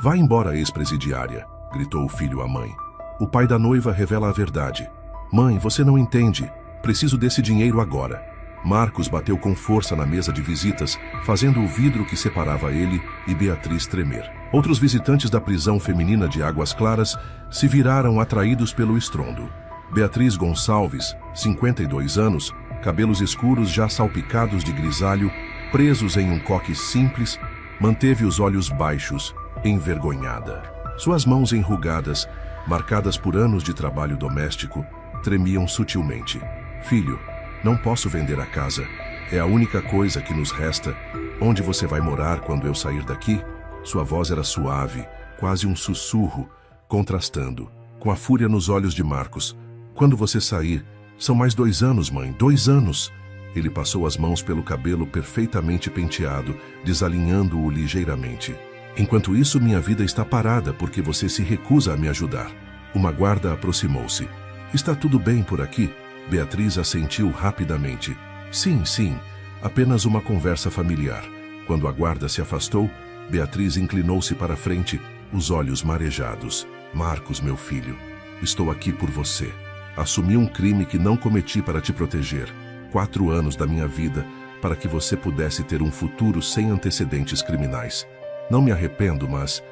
Vá embora, ex-presidiária, gritou o filho à mãe. O pai da noiva revela a verdade. Mãe, você não entende. Preciso desse dinheiro agora. Marcos bateu com força na mesa de visitas, fazendo o vidro que separava ele e Beatriz tremer. Outros visitantes da prisão feminina de Águas Claras se viraram atraídos pelo estrondo. Beatriz Gonçalves, 52 anos, cabelos escuros já salpicados de grisalho, presos em um coque simples, manteve os olhos baixos, envergonhada. Suas mãos enrugadas, marcadas por anos de trabalho doméstico, tremiam sutilmente. Filho, não posso vender a casa. É a única coisa que nos resta. Onde você vai morar quando eu sair daqui? Sua voz era suave, quase um sussurro, contrastando, com a fúria nos olhos de Marcos. Quando você sair, são mais 2 anos, mãe, 2 anos. Ele passou as mãos pelo cabelo perfeitamente penteado, desalinhando-o ligeiramente. Enquanto isso, minha vida está parada porque você se recusa a me ajudar. Uma guarda aproximou-se. Está tudo bem por aqui? Beatriz assentiu rapidamente. Sim, sim, apenas uma conversa familiar. Quando a guarda se afastou, Beatriz inclinou-se para a frente, os olhos marejados. Marcos, meu filho, estou aqui por você. Assumi um crime que não cometi para te proteger. 4 anos da minha vida para que você pudesse ter um futuro sem antecedentes criminais. Não me arrependo, mas...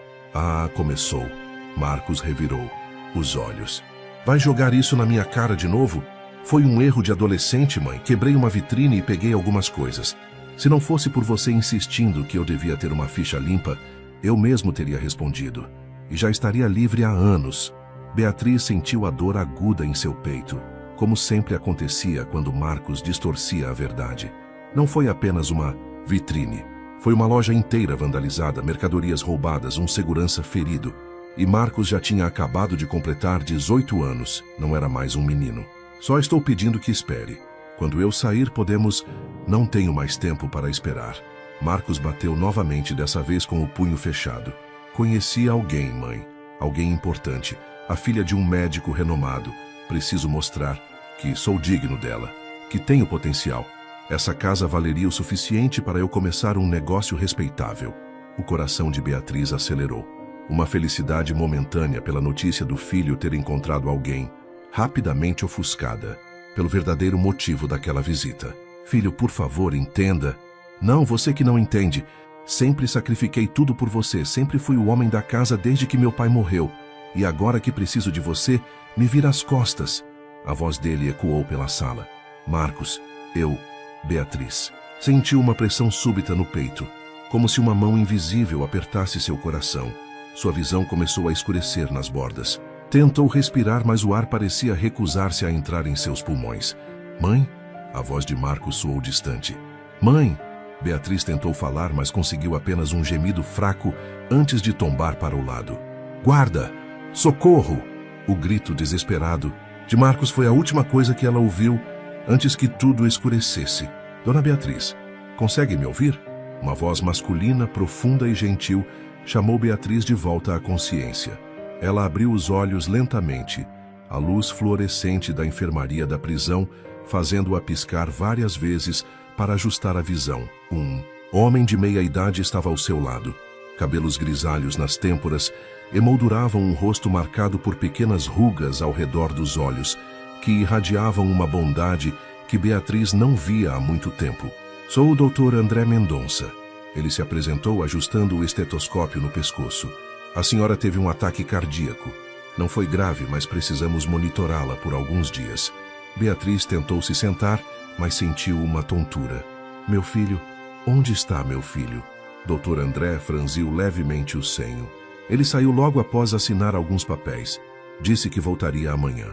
começou. Marcos revirou os olhos. Vai jogar isso na minha cara de novo? Foi um erro de adolescente, mãe. Quebrei uma vitrine e peguei algumas coisas. Se não fosse por você insistindo que eu devia ter uma ficha limpa, eu mesmo teria respondido. E já estaria livre há anos. Beatriz sentiu a dor aguda em seu peito, como sempre acontecia quando Marcos distorcia a verdade. Não foi apenas uma vitrine. Foi uma loja inteira vandalizada, mercadorias roubadas, um segurança ferido. E Marcos já tinha acabado de completar 18 anos, não era mais um menino. Só estou pedindo que espere. Quando eu sair, podemos... Não tenho mais tempo para esperar. Marcos bateu novamente, dessa vez com o punho fechado. Conheci alguém, mãe. Alguém importante. A filha de um médico renomado. Preciso mostrar que sou digno dela. Que tenho potencial. Essa casa valeria o suficiente para eu começar um negócio respeitável. O coração de Beatriz acelerou. Uma felicidade momentânea pela notícia do filho ter encontrado alguém, rapidamente ofuscada pelo verdadeiro motivo daquela visita. Filho, por favor, entenda. Não, você que não entende. Sempre sacrifiquei tudo por você, sempre fui o homem da casa desde que meu pai morreu. E agora que preciso de você, me vira as costas. A voz dele ecoou pela sala. Marcos, Beatriz. Sentiu uma pressão súbita no peito, como se uma mão invisível apertasse seu coração. Sua visão começou a escurecer nas bordas. Tentou respirar, mas o ar parecia recusar-se a entrar em seus pulmões. Mãe? A voz de Marcos soou distante. Mãe? Beatriz tentou falar, mas conseguiu apenas um gemido fraco antes de tombar para o lado. Guarda! Socorro! O grito desesperado de Marcos foi a última coisa que ela ouviu antes que tudo escurecesse. Dona Beatriz, consegue me ouvir? Uma voz masculina, profunda e gentil chamou Beatriz de volta à consciência. Ela abriu os olhos lentamente, a luz fluorescente da enfermaria da prisão fazendo-a piscar várias vezes para ajustar a visão. Um homem de meia-idade estava ao seu lado. Cabelos grisalhos nas têmporas emolduravam um rosto marcado por pequenas rugas ao redor dos olhos, que irradiavam uma bondade que Beatriz não via há muito tempo. Sou o Dr. André Mendonça. Ele se apresentou ajustando o estetoscópio no pescoço. A senhora teve um ataque cardíaco. Não foi grave, mas precisamos monitorá-la por alguns dias. Beatriz tentou se sentar, mas sentiu uma tontura. Meu filho? Onde está meu filho? Dr. André franziu levemente o senho. Ele saiu logo após assinar alguns papéis. Disse que voltaria amanhã.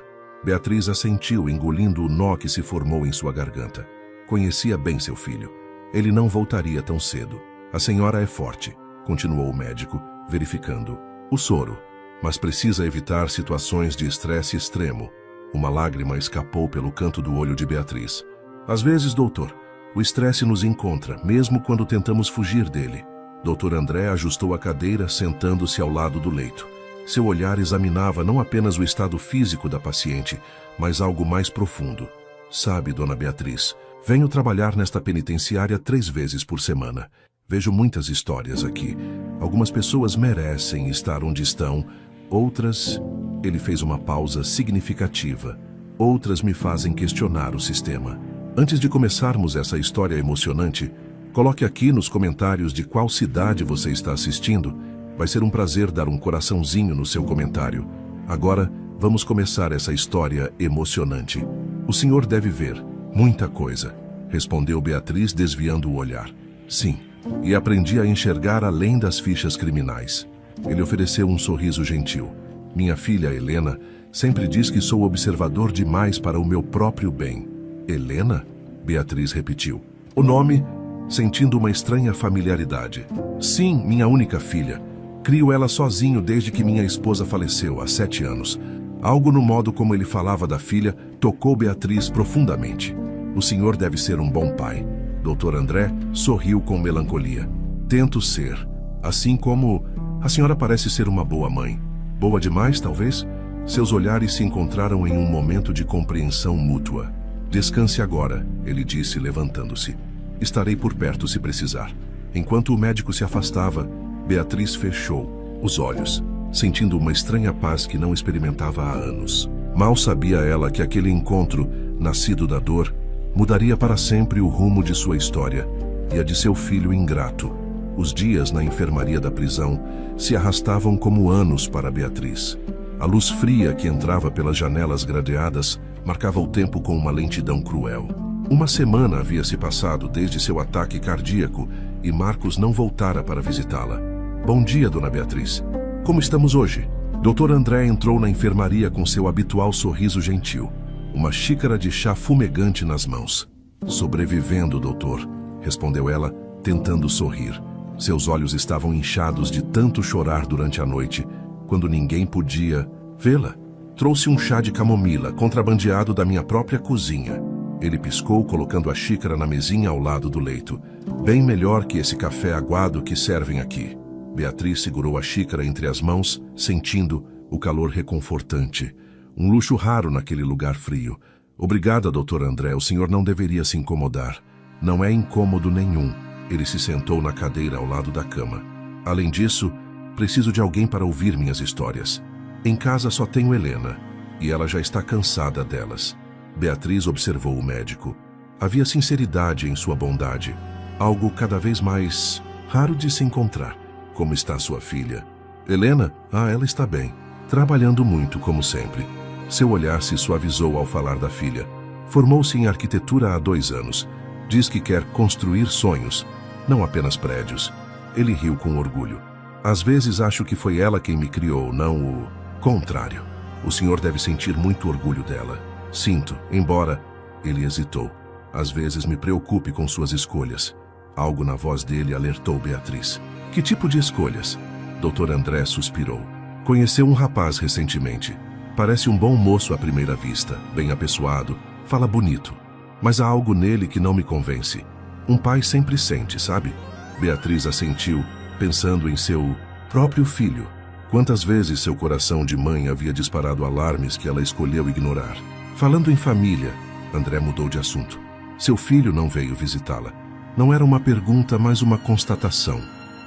Beatriz assentiu, engolindo o nó que se formou em sua garganta. Conhecia bem seu filho. Ele não voltaria tão cedo. A senhora é forte, continuou o médico, verificando o soro, mas precisa evitar situações de estresse extremo. Uma lágrima escapou pelo canto do olho de Beatriz. Às vezes, doutor, o estresse nos encontra, mesmo quando tentamos fugir dele. Dr. André ajustou a cadeira, sentando-se ao lado do leito. Seu olhar examinava não apenas o estado físico da paciente, mas algo mais profundo. Sabe, dona Beatriz, venho trabalhar nesta penitenciária 3 vezes por semana. Vejo muitas histórias aqui. Algumas pessoas merecem estar onde estão, outras... Ele fez uma pausa significativa. Outras me fazem questionar o sistema. Antes de começarmos essa história emocionante, coloque aqui nos comentários de qual cidade você está assistindo. Vai ser um prazer dar um coraçãozinho no seu comentário. Agora, vamos começar essa história emocionante. O senhor deve ver muita coisa, respondeu Beatriz desviando o olhar. Sim, e aprendi a enxergar além das fichas criminais. Ele ofereceu um sorriso gentil. Minha filha, Helena, sempre diz que sou observador demais para o meu próprio bem. Helena? Beatriz repetiu. O nome, sentindo uma estranha familiaridade. Sim, minha única filha. Crio ela sozinho desde que minha esposa faleceu, há 7 anos. Algo no modo como ele falava da filha tocou Beatriz profundamente. O senhor deve ser um bom pai. Dr. André sorriu com melancolia. Tento ser. Assim como a senhora parece ser uma boa mãe. Boa demais, talvez? Seus olhares se encontraram em um momento de compreensão mútua. Descanse agora, ele disse, levantando-se. Estarei por perto se precisar. Enquanto o médico se afastava, Beatriz fechou os olhos, sentindo uma estranha paz que não experimentava há anos. Mal sabia ela que aquele encontro, nascido da dor, mudaria para sempre o rumo de sua história e a de seu filho ingrato. Os dias na enfermaria da prisão se arrastavam como anos para Beatriz. A luz fria que entrava pelas janelas gradeadas marcava o tempo com uma lentidão cruel. Uma semana havia se passado desde seu ataque cardíaco e Marcos não voltara para visitá-la. Bom dia, dona Beatriz. Como estamos hoje? Dr. André entrou na enfermaria com seu habitual sorriso gentil, uma xícara de chá fumegante nas mãos. Sobrevivendo, doutor, respondeu ela, tentando sorrir. Seus olhos estavam inchados de tanto chorar durante a noite, quando ninguém podia vê-la. Trouxe um chá de camomila, contrabandeado da minha própria cozinha. Ele piscou, colocando a xícara na mesinha ao lado do leito. Bem melhor que esse café aguado que servem aqui. Beatriz segurou a xícara entre as mãos, sentindo o calor reconfortante. Um luxo raro naquele lugar frio. Obrigada, Dr. André, o senhor não deveria se incomodar. Não é incômodo nenhum. Ele se sentou na cadeira ao lado da cama. Além disso, preciso de alguém para ouvir minhas histórias. Em casa só tenho Helena, e ela já está cansada delas. Beatriz observou o médico. Havia sinceridade em sua bondade, algo cada vez mais raro de se encontrar. Como está sua filha? Helena? Ela está bem. Trabalhando muito, como sempre. Seu olhar se suavizou ao falar da filha. Formou-se em arquitetura há 2 anos. Diz que quer construir sonhos, não apenas prédios. Ele riu com orgulho. Às vezes acho que foi ela quem me criou, não o contrário. O senhor deve sentir muito orgulho dela. Sinto, embora... Ele hesitou. Às vezes me preocupe com suas escolhas. Algo na voz dele alertou Beatriz. Que tipo de escolhas? Dr. André suspirou. Conheceu um rapaz recentemente. Parece um bom moço à primeira vista, bem apessoado, fala bonito. Mas há algo nele que não me convence. Um pai sempre sente, sabe? Beatriz assentiu, pensando em seu próprio filho. Quantas vezes seu coração de mãe havia disparado alarmes que ela escolheu ignorar. Falando em família, André mudou de assunto. Seu filho não veio visitá-la. Não era uma pergunta, mas uma constatação.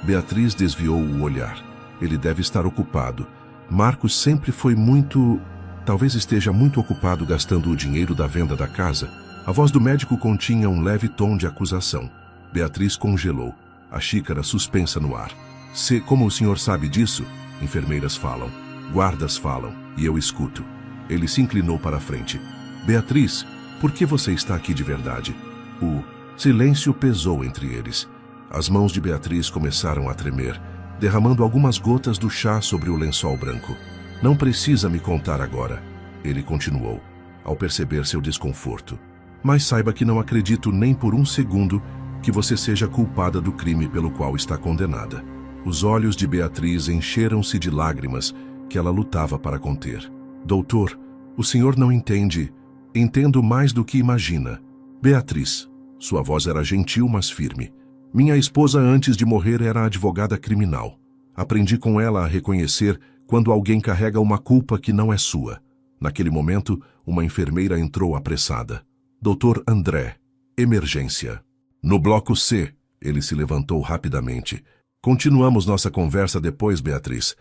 Beatriz desviou o olhar. Ele deve estar ocupado. Marcos sempre foi muito... Talvez esteja muito ocupado gastando o dinheiro da venda da casa. A voz do médico continha um leve tom de acusação. Beatriz congelou, a xícara suspensa no ar. Como o senhor sabe disso? Enfermeiras falam, guardas falam, e eu escuto. Ele se inclinou para a frente. Beatriz, por que você está aqui de verdade? O silêncio pesou entre eles. As mãos de Beatriz começaram a tremer, derramando algumas gotas do chá sobre o lençol branco. Não precisa me contar agora, ele continuou, ao perceber seu desconforto. Mas saiba que não acredito nem por um segundo que você seja culpada do crime pelo qual está condenada. Os olhos de Beatriz encheram-se de lágrimas que ela lutava para conter. Doutor, o senhor não entende. Entendo mais do que imagina. Beatriz, sua voz era gentil, mas firme. Minha esposa antes de morrer era advogada criminal. Aprendi com ela a reconhecer quando alguém carrega uma culpa que não é sua. Naquele momento, uma enfermeira entrou apressada. Dr. André, emergência. No bloco C, Ele se levantou rapidamente. Continuamos nossa conversa depois, Beatriz.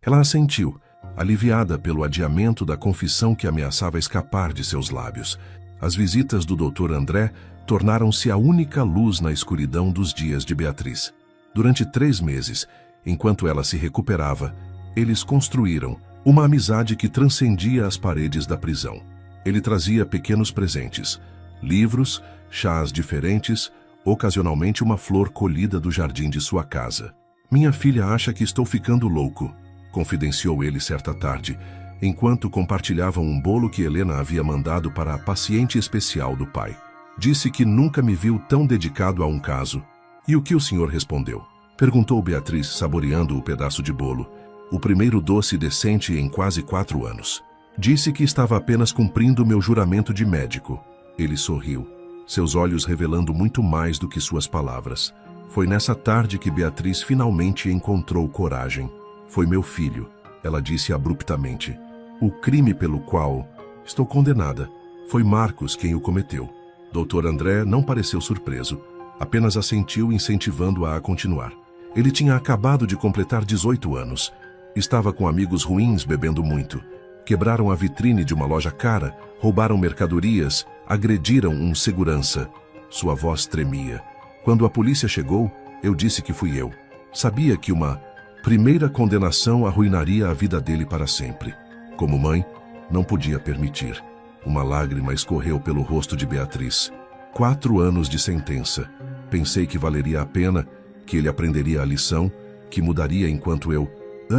Ela assentiu, aliviada pelo adiamento da confissão que ameaçava escapar de seus lábios. As visitas do Dr. André tornaram-se a única luz na escuridão dos dias de Beatriz. Durante 3 meses, enquanto ela se recuperava, eles construíram uma amizade que transcendia as paredes da prisão. Ele trazia pequenos presentes, livros, chás diferentes, ocasionalmente uma flor colhida do jardim de sua casa. Minha filha acha que estou ficando louco, confidenciou ele certa tarde, enquanto compartilhavam um bolo que Helena havia mandado para a paciente especial do pai. Disse que nunca me viu tão dedicado a um caso. E o que o senhor respondeu? Perguntou Beatriz, saboreando o pedaço de bolo. O primeiro doce decente em quase 4 anos. Disse que estava apenas cumprindo meu juramento de médico. Ele sorriu, seus olhos revelando muito mais do que suas palavras. Foi nessa tarde que Beatriz finalmente encontrou coragem. Foi meu filho, ela disse abruptamente. O crime pelo qual estou condenada foi Marcos quem o cometeu. Dr. André não pareceu surpreso, apenas assentiu, incentivando-a a continuar. Ele tinha acabado de completar 18 anos. Estava com amigos ruins bebendo muito. Quebraram a vitrine de uma loja cara, roubaram mercadorias, agrediram um segurança. Sua voz tremia. Quando a polícia chegou, eu disse que fui eu. Sabia que uma primeira condenação arruinaria a vida dele para sempre. Como mãe, não podia permitir. Uma lágrima escorreu pelo rosto de Beatriz. 4 anos de sentença. Pensei que valeria a pena, que ele aprenderia a lição, que mudaria enquanto eu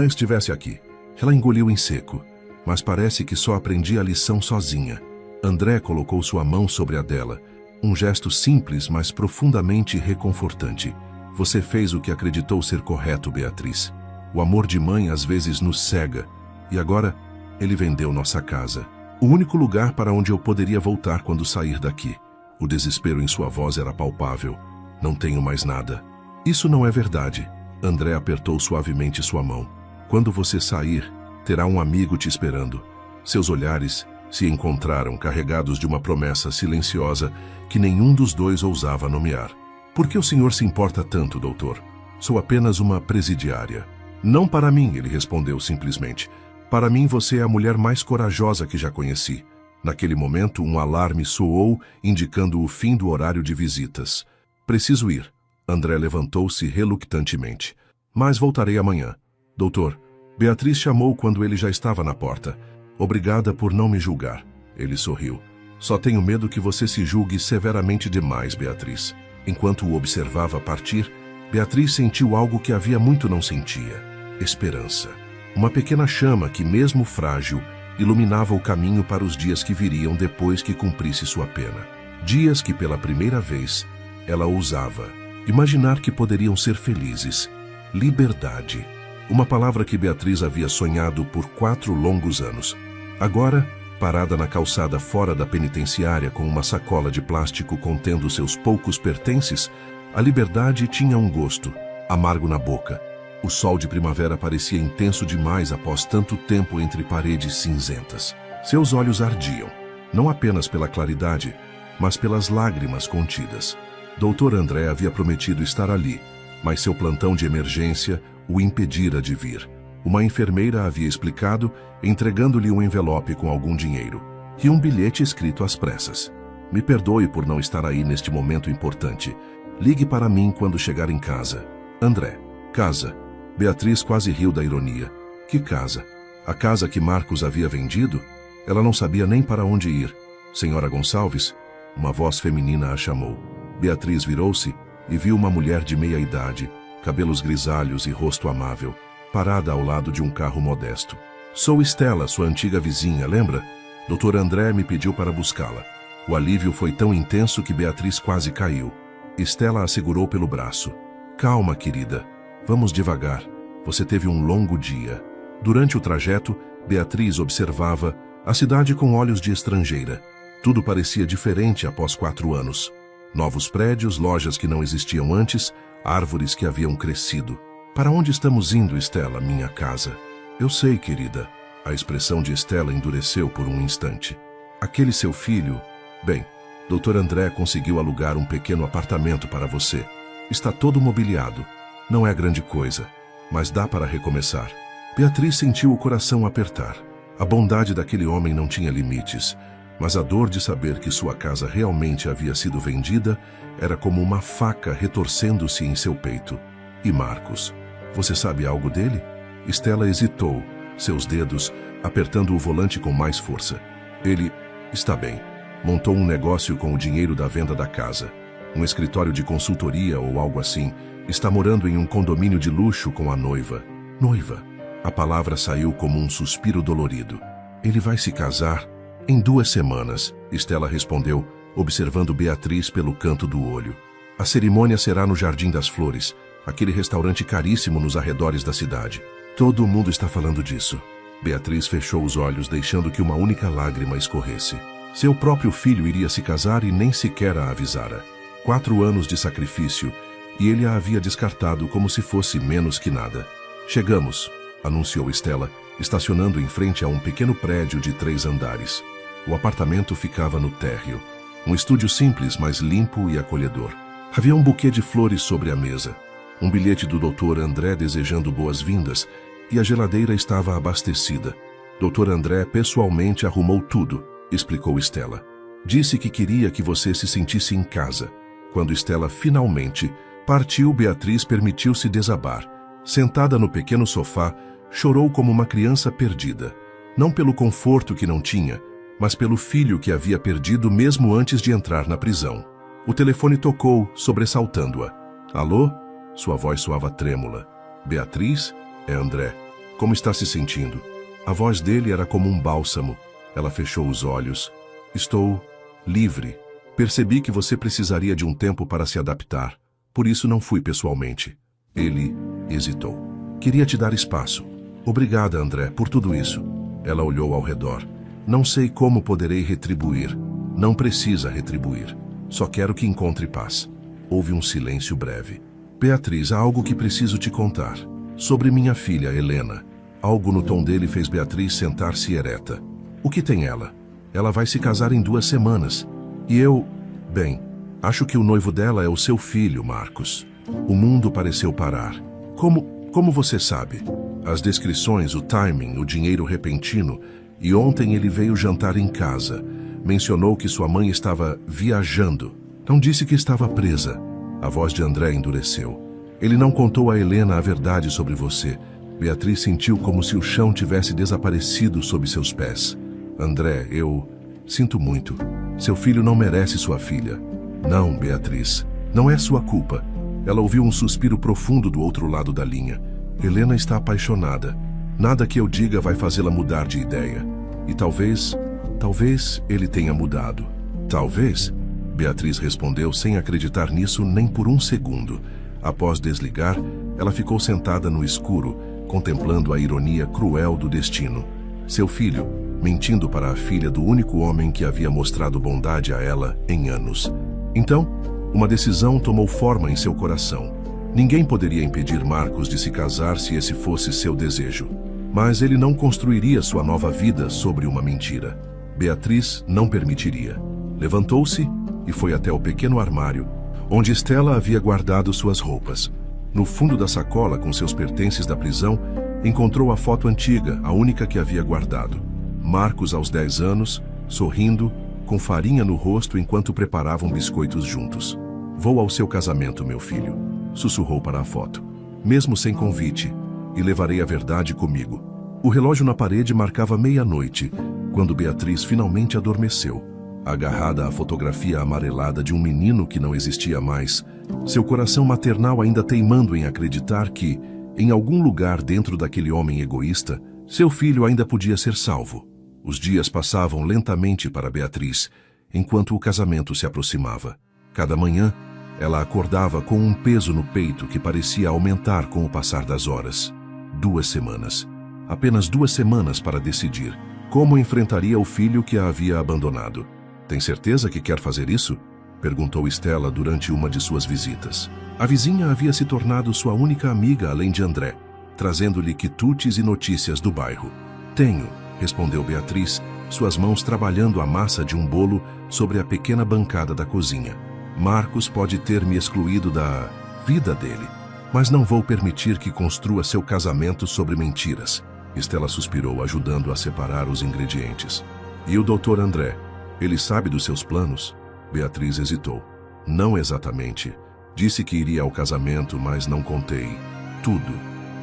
estivesse aqui. Ela engoliu em seco, mas parece que só aprendi a lição sozinha. André colocou sua mão sobre a dela, um gesto simples, mas profundamente reconfortante. Você fez o que acreditou ser correto, Beatriz. O amor de mãe às vezes nos cega, e agora ele vendeu nossa casa. O único lugar para onde eu poderia voltar quando sair daqui. O desespero em sua voz era palpável. Não tenho mais nada. Isso não é verdade. André apertou suavemente sua mão. Quando você sair, terá um amigo te esperando. Seus olhares se encontraram carregados de uma promessa silenciosa que nenhum dos dois ousava nomear. Por que o senhor se importa tanto, doutor? Sou apenas uma presidiária. Não para mim, ele respondeu simplesmente. Para mim você é a mulher mais corajosa que já conheci. Naquele momento, um alarme soou, indicando o fim do horário de visitas. Preciso ir. André levantou-se relutantemente. Mas voltarei amanhã. Doutor, Beatriz chamou quando ele já estava na porta. Obrigada por não me julgar. Ele sorriu. Só tenho medo que você se julgue severamente demais, Beatriz. Enquanto o observava partir, Beatriz sentiu algo que havia muito não sentia. Esperança. Uma pequena chama que, mesmo frágil, iluminava o caminho para os dias que viriam depois que cumprisse sua pena. Dias que, pela primeira vez, ela ousava imaginar que poderiam ser felizes. Liberdade. Uma palavra que Beatriz havia sonhado por 4 longos anos. Agora, parada na calçada fora da penitenciária com uma sacola de plástico contendo seus poucos pertences, a liberdade tinha um gosto, amargo na boca. O sol de primavera parecia intenso demais após tanto tempo entre paredes cinzentas. Seus olhos ardiam, não apenas pela claridade, mas pelas lágrimas contidas. Dr. André havia prometido estar ali, mas seu plantão de emergência o impedira de vir. Uma enfermeira havia explicado, entregando-lhe um envelope com algum dinheiro e um bilhete escrito às pressas. Me perdoe por não estar aí neste momento importante. Ligue para mim quando chegar em casa. André. Casa. Beatriz quase riu da ironia. Que casa? A casa que Marcos havia vendido? Ela não sabia nem para onde ir. Senhora Gonçalves? Uma voz feminina a chamou. Beatriz virou-se e viu uma mulher de meia idade, cabelos grisalhos e rosto amável, parada ao lado de um carro modesto. Sou Estela, sua antiga vizinha, lembra? Dr. André me pediu para buscá-la. O alívio foi tão intenso que Beatriz quase caiu. Estela a segurou pelo braço. Calma, querida. Vamos devagar. Você teve um longo dia. Durante o trajeto, Beatriz observava a cidade com olhos de estrangeira. Tudo parecia diferente após 4 anos. Novos prédios, lojas que não existiam antes, árvores que haviam crescido. Para onde estamos indo, Estela, minha casa? Eu sei, querida. A expressão de Estela endureceu por um instante. Aquele seu filho... Bem, Dr. André conseguiu alugar um pequeno apartamento para você. Está todo mobiliado. Não é grande coisa, mas dá para recomeçar. Beatriz sentiu o coração apertar. A bondade daquele homem não tinha limites, mas a dor de saber que sua casa realmente havia sido vendida era como uma faca retorcendo-se em seu peito. E Marcos? Você sabe algo dele? Stella hesitou, seus dedos apertando o volante com mais força. Ele está bem. Montou um negócio com o dinheiro da venda da casa. Um escritório de consultoria ou algo assim. Está morando em um condomínio de luxo com a noiva. Noiva. A palavra saiu como um suspiro dolorido. Ele vai se casar em 2 semanas, Stella respondeu, observando Beatriz pelo canto do olho. A cerimônia será no Jardim das Flores, aquele restaurante caríssimo nos arredores da cidade. Todo mundo está falando disso. Beatriz fechou os olhos, deixando que uma única lágrima escorresse. Seu próprio filho iria se casar e nem sequer a avisara. 4 anos de sacrifício, e ele a havia descartado como se fosse menos que nada. Chegamos, anunciou Stella, estacionando em frente a um pequeno prédio de 3 andares. O apartamento ficava no térreo. Um estúdio simples, mas limpo e acolhedor. Havia um buquê de flores sobre a mesa, um bilhete do Dr. André desejando boas-vindas, e a geladeira estava abastecida. Dr. André pessoalmente arrumou tudo, explicou Stella. Disse que queria que você se sentisse em casa. Quando Stella finalmente partiu, Beatriz permitiu-se desabar. Sentada no pequeno sofá, chorou como uma criança perdida. Não pelo conforto que não tinha, mas pelo filho que havia perdido mesmo antes de entrar na prisão. O telefone tocou, sobressaltando-a. Alô? Sua voz soava trêmula. Beatriz? É André. Como está se sentindo? A voz dele era como um bálsamo. Ela fechou os olhos. Estou livre. Percebi que você precisaria de um tempo para se adaptar. Por isso não fui pessoalmente. Ele hesitou. Queria te dar espaço. Obrigada, André, por tudo isso. Ela olhou ao redor. Não sei como poderei retribuir. Não precisa retribuir. Só quero que encontre paz. Houve um silêncio breve. Beatriz, há algo que preciso te contar. Sobre minha filha, Helena. Algo no tom dele fez Beatriz sentar-se ereta. O que tem ela? Ela vai se casar em 2 semanas. E eu... Bem, acho que o noivo dela é o seu filho, Marcos. O mundo pareceu parar. Como você sabe? As descrições, o timing, o dinheiro repentino. E ontem ele veio jantar em casa. Mencionou que sua mãe estava viajando. Não disse que estava presa. A voz de André endureceu. Ele não contou a Helena a verdade sobre você. Beatriz sentiu como se o chão tivesse desaparecido sob seus pés. André, eu... sinto muito. Seu filho não merece sua filha. Não, Beatriz. Não é sua culpa. Ela ouviu um suspiro profundo do outro lado da linha. Helena está apaixonada. Nada que eu diga vai fazê-la mudar de ideia. E talvez ele tenha mudado. Talvez? Beatriz respondeu sem acreditar nisso nem por um segundo. Após desligar, ela ficou sentada no escuro, contemplando a ironia cruel do destino. Seu filho, mentindo para a filha do único homem que havia mostrado bondade a ela em anos. Então, uma decisão tomou forma em seu coração. Ninguém poderia impedir Marcos de se casar se esse fosse seu desejo. Mas ele não construiria sua nova vida sobre uma mentira. Beatriz não permitiria. Levantou-se e foi até o pequeno armário, onde Stella havia guardado suas roupas. No fundo da sacola com seus pertences da prisão, encontrou a foto antiga, a única que havia guardado. Marcos aos 10 anos, sorrindo, com farinha no rosto enquanto preparavam biscoitos juntos. Vou ao seu casamento, meu filho, sussurrou para a foto. Mesmo sem convite, e levarei a verdade comigo. O relógio na parede marcava 00:30, quando Beatriz finalmente adormeceu, agarrada à fotografia amarelada de um menino que não existia mais, seu coração maternal ainda teimando em acreditar que, em algum lugar dentro daquele homem egoísta, seu filho ainda podia ser salvo. Os dias passavam lentamente para Beatriz, enquanto o casamento se aproximava. Cada manhã, ela acordava com um peso no peito que parecia aumentar com o passar das horas. 2 semanas. Apenas 2 semanas para decidir como enfrentaria o filho que a havia abandonado. Tem certeza que quer fazer isso? Perguntou Stella durante uma de suas visitas. A vizinha havia se tornado sua única amiga além de André, trazendo-lhe quitutes e notícias do bairro. Tenho, respondeu Beatriz, suas mãos trabalhando a massa de um bolo sobre a pequena bancada da cozinha. Marcos pode ter me excluído da vida dele. Mas não vou permitir que construa seu casamento sobre mentiras. Estela suspirou, ajudando a separar os ingredientes. E o Dr. André? Ele sabe dos seus planos? Beatriz hesitou. Não exatamente. Disse que iria ao casamento, mas não contei tudo.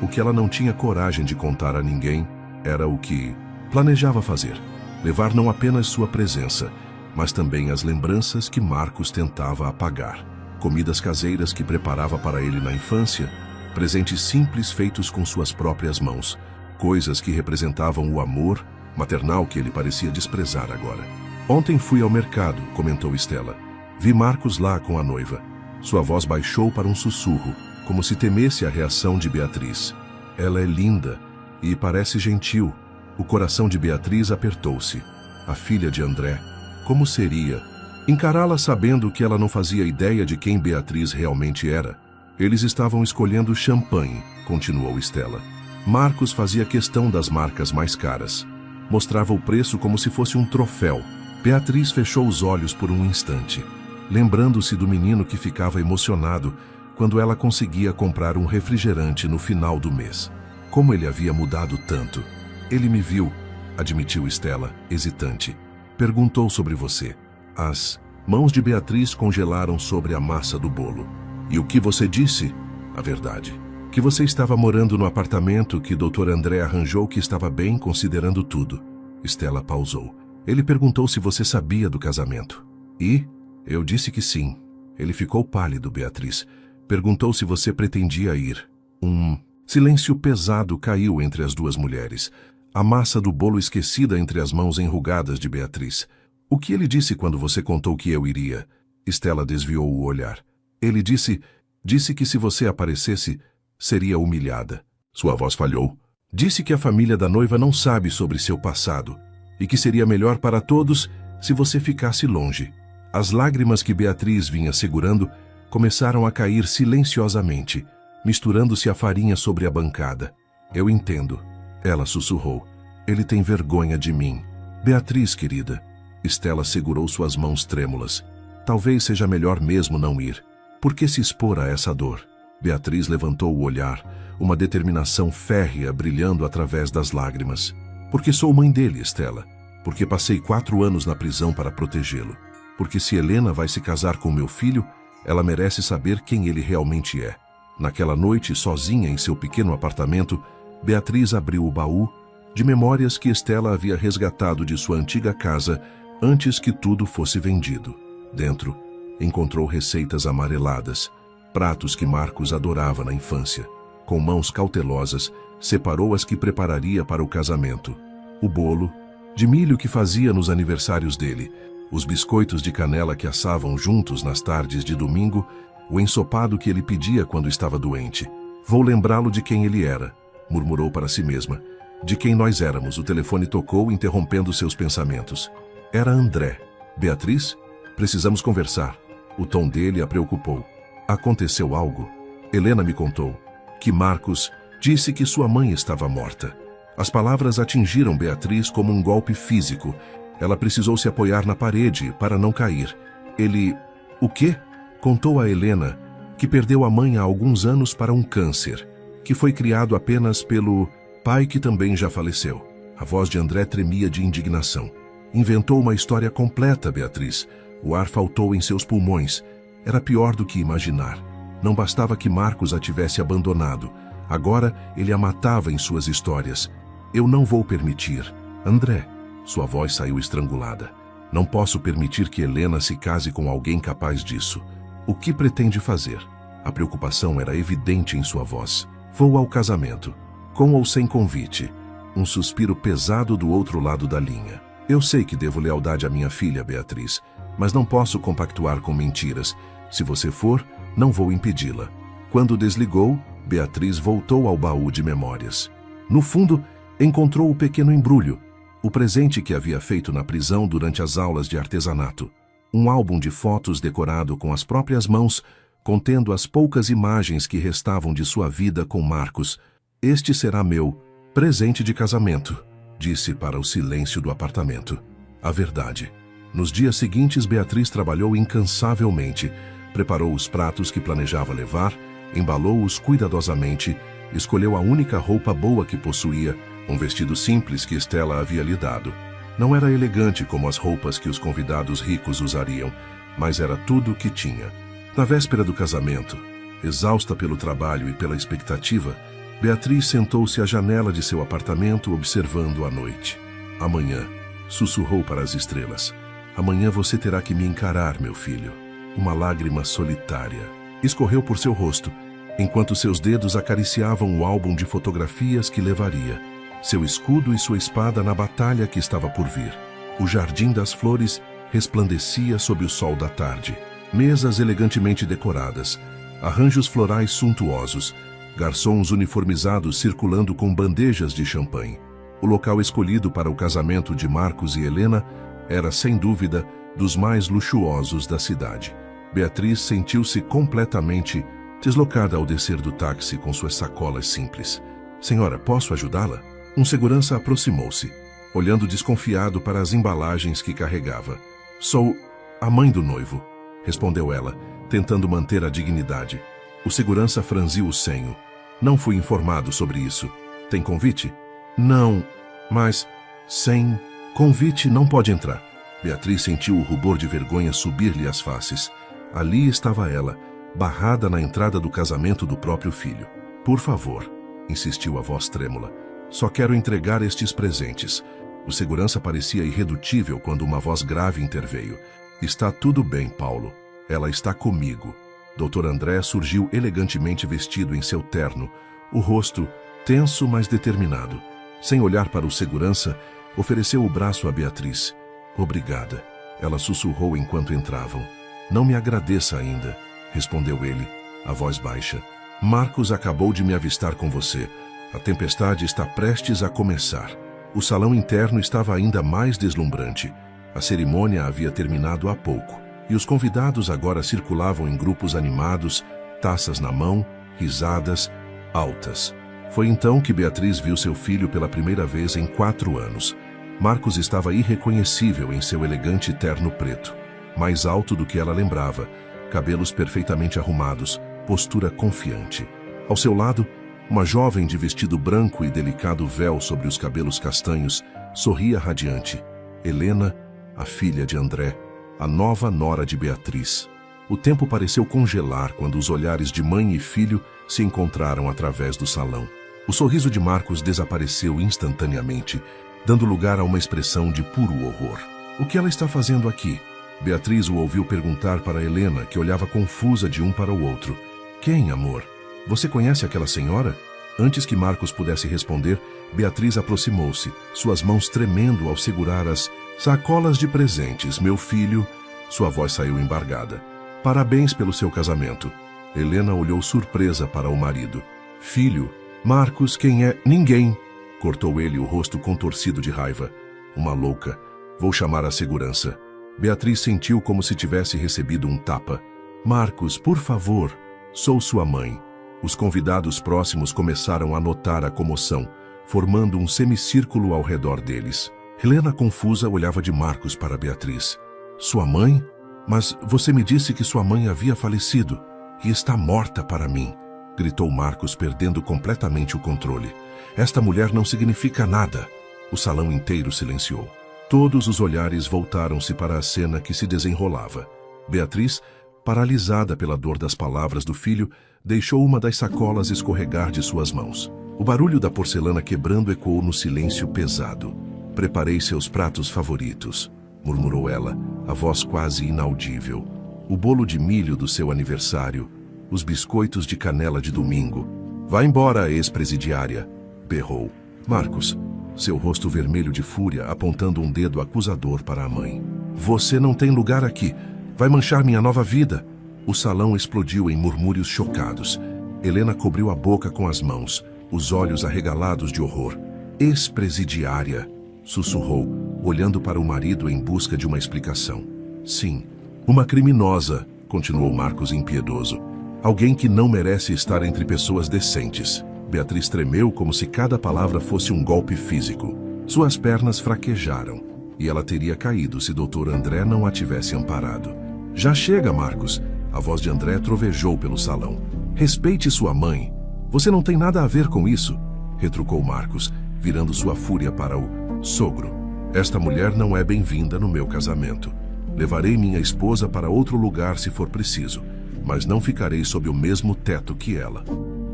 O que ela não tinha coragem de contar a ninguém era o que planejava fazer. Levar não apenas sua presença, mas também as lembranças que Marcos tentava apagar. Comidas caseiras que preparava para ele na infância, presentes simples feitos com suas próprias mãos, coisas que representavam o amor maternal que ele parecia desprezar agora. Ontem fui ao mercado, comentou Estela. Vi Marcos lá com a noiva. Sua voz baixou para um sussurro, como se temesse a reação de Beatriz. Ela é linda e parece gentil. O coração de Beatriz apertou-se. A filha de André. Como seria encará-la sabendo que ela não fazia ideia de quem Beatriz realmente era? Eles estavam escolhendo champanhe, continuou Estela. Marcos fazia questão das marcas mais caras. Mostrava o preço como se fosse um troféu. Beatriz fechou os olhos por um instante, lembrando-se do menino que ficava emocionado quando ela conseguia comprar um refrigerante no final do mês. Como ele havia mudado tanto. Ele me viu, admitiu Estela, hesitante. Perguntou sobre você. As mãos de Beatriz congelaram sobre a massa do bolo. E o que você disse? A verdade. Que você estava morando no apartamento que Dr. André arranjou, que estava bem considerando tudo. Estela pausou. Ele perguntou se você sabia do casamento. E? Eu disse que sim. Ele ficou pálido, Beatriz. Perguntou se você pretendia ir. Um silêncio pesado caiu entre as duas mulheres. A massa do bolo esquecida entre as mãos enrugadas de Beatriz. O que ele disse quando você contou que eu iria? Estela desviou o olhar. Ele disse que se você aparecesse, seria humilhada. Sua voz falhou. Disse que a família da noiva não sabe sobre seu passado e que seria melhor para todos se você ficasse longe. As lágrimas que Beatriz vinha segurando começaram a cair silenciosamente, misturando-se à farinha sobre a bancada. Eu entendo. Ela sussurrou. Ele tem vergonha de mim. Beatriz, querida. Estela segurou suas mãos trêmulas. Talvez seja melhor mesmo não ir. Por que se expor a essa dor? Beatriz levantou o olhar, uma determinação férrea brilhando através das lágrimas. Porque sou mãe dele, Estela. Porque passei 4 anos na prisão para protegê-lo. Porque se Helena vai se casar com meu filho, ela merece saber quem ele realmente é. Naquela noite, sozinha em seu pequeno apartamento, Beatriz abriu o baú de memórias que Estela havia resgatado de sua antiga casa antes que tudo fosse vendido. Dentro, encontrou receitas amareladas, pratos que Marcos adorava na infância. Com mãos cautelosas, separou as que prepararia para o casamento. O bolo de milho que fazia nos aniversários dele, os biscoitos de canela que assavam juntos nas tardes de domingo, o ensopado que ele pedia quando estava doente. Vou lembrá-lo de quem ele era, murmurou para si mesma. De quem nós éramos. O telefone tocou, interrompendo seus pensamentos. Era André. Beatriz? Precisamos conversar. O tom dele a preocupou. Aconteceu algo? Helena me contou que Marcos disse que sua mãe estava morta. As palavras atingiram Beatriz como um golpe físico. Ela precisou se apoiar na parede para não cair. Ele... O quê? Contou a Helena que perdeu a mãe há alguns anos para um câncer, que foi criado apenas pelo pai que também já faleceu. A voz de André tremia de indignação. Inventou uma história completa, Beatriz. O ar faltou em seus pulmões. Era pior do que imaginar. Não bastava que Marcos a tivesse abandonado. Agora ele a matava em suas histórias. Eu não vou permitir. André, sua voz saiu estrangulada. Não posso permitir que Helena se case com alguém capaz disso. O que pretende fazer? A preocupação era evidente em sua voz. Vou ao casamento. Com ou sem convite. Um suspiro pesado do outro lado da linha. Eu sei que devo lealdade à minha filha, Beatriz, mas não posso compactuar com mentiras. Se você for, não vou impedi-la. Quando desligou, Beatriz voltou ao baú de memórias. No fundo, encontrou o pequeno embrulho, o presente que havia feito na prisão durante as aulas de artesanato. Um álbum de fotos decorado com as próprias mãos, contendo as poucas imagens que restavam de sua vida com Marcos. Este será meu presente de casamento, disse para o silêncio do apartamento. A verdade. Nos dias seguintes, Beatriz trabalhou incansavelmente. Preparou os pratos que planejava levar, Embalou-os cuidadosamente, escolheu a única roupa boa que possuía, um vestido simples que Estela havia lhe dado. Não era elegante como as roupas que os convidados ricos usariam, mas era tudo o que tinha. Na véspera do casamento, exausta pelo trabalho e pela expectativa, Beatriz sentou-se à janela de seu apartamento observando a noite. Amanhã, sussurrou para as estrelas. Amanhã você terá que me encarar, meu filho. Uma lágrima solitária escorreu por seu rosto, enquanto seus dedos acariciavam o álbum de fotografias que levaria, seu escudo e sua espada na batalha que estava por vir. O Jardim das Flores resplandecia sob o sol da tarde. Mesas elegantemente decoradas, arranjos florais suntuosos, garçons uniformizados circulando com bandejas de champanhe. O local escolhido para o casamento de Marcos e Helena era, sem dúvida, dos mais luxuosos da cidade. Beatriz sentiu-se completamente deslocada ao descer do táxi com suas sacolas simples. Senhora, posso ajudá-la? Um segurança aproximou-se, olhando desconfiado para as embalagens que carregava. Sou a mãe do noivo, respondeu ela, tentando manter a dignidade. O segurança franziu o senho. Não fui informado sobre isso. Tem convite? Não, mas sem convite não pode entrar. Beatriz sentiu o rubor de vergonha subir-lhe as faces. Ali estava ela, barrada na entrada do casamento do próprio filho. Por favor, insistiu a voz trêmula. Só quero entregar estes presentes. O segurança parecia irredutível quando uma voz grave interveio. Está tudo bem, Paulo. Ela está comigo. Dr. André surgiu elegantemente vestido em seu terno, o rosto tenso, mas determinado. Sem olhar para o segurança, ofereceu o braço a Beatriz. Obrigada, ela sussurrou enquanto entravam. Não me agradeça ainda, respondeu ele, a voz baixa. Marcos acabou de me avistar com você. A tempestade está prestes a começar. O salão interno estava ainda mais deslumbrante. A cerimônia havia terminado há pouco, e os convidados agora circulavam em grupos animados, taças na mão, risadas altas. Foi então que Beatriz viu seu filho pela primeira vez em 4 anos. Marcos estava irreconhecível em seu elegante terno preto, mais alto do que ela lembrava, cabelos perfeitamente arrumados, postura confiante. Ao seu lado, uma jovem de vestido branco e delicado véu sobre os cabelos castanhos, sorria radiante. Helena, a filha de André, a nova nora de Beatriz. O tempo pareceu congelar quando os olhares de mãe e filho se encontraram através do salão. O sorriso de Marcos desapareceu instantaneamente, dando lugar a uma expressão de puro horror. O que ela está fazendo aqui? Beatriz o ouviu perguntar para Helena, que olhava confusa de um para o outro. Quem, amor? Você conhece aquela senhora? Antes que Marcos pudesse responder, Beatriz aproximou-se, suas mãos tremendo ao segurar as sacolas de presentes. Meu filho, sua voz saiu embargada. Parabéns pelo seu casamento. Helena olhou surpresa para o marido. Filho, Marcos, quem é? Ninguém. Cortou ele, o rosto contorcido de raiva. Uma louca. Vou chamar a segurança. Beatriz sentiu como se tivesse recebido um tapa. Marcos, por favor. Sou sua mãe. Os convidados próximos começaram a notar a comoção, formando um semicírculo ao redor deles. Helena, confusa, olhava de Marcos para Beatriz. Sua mãe? Mas você me disse que sua mãe havia falecido e está morta para mim, gritou Marcos, perdendo completamente o controle. Esta mulher não significa nada. O salão inteiro silenciou. Todos os olhares voltaram-se para a cena que se desenrolava. Beatriz, paralisada pela dor das palavras do filho, deixou uma das sacolas escorregar de suas mãos. O barulho da porcelana quebrando ecoou no silêncio pesado. Preparei seus pratos favoritos, murmurou ela, a voz quase inaudível. O bolo de milho do seu aniversário, os biscoitos de canela de domingo. Vá embora, ex-presidiária, berrou. Marcos, seu rosto vermelho de fúria, apontando um dedo acusador para a mãe. Você não tem lugar aqui. Vai manchar minha nova vida. O salão explodiu em murmúrios chocados. Helena cobriu a boca com as mãos, os olhos arregalados de horror. Ex-presidiária, sussurrou, olhando para o marido em busca de uma explicação. Sim, uma criminosa, continuou Marcos impiedoso. Alguém que não merece estar entre pessoas decentes. Beatriz tremeu como se cada palavra fosse um golpe físico. Suas pernas fraquejaram, e ela teria caído se Dr. André não a tivesse amparado. Já chega, Marcos. A voz de André trovejou pelo salão. Respeite sua mãe. Você não tem nada a ver com isso, retrucou Marcos, virando sua fúria para o sogro. Esta mulher não é bem-vinda no meu casamento. Levarei minha esposa para outro lugar se for preciso, mas não ficarei sob o mesmo teto que ela.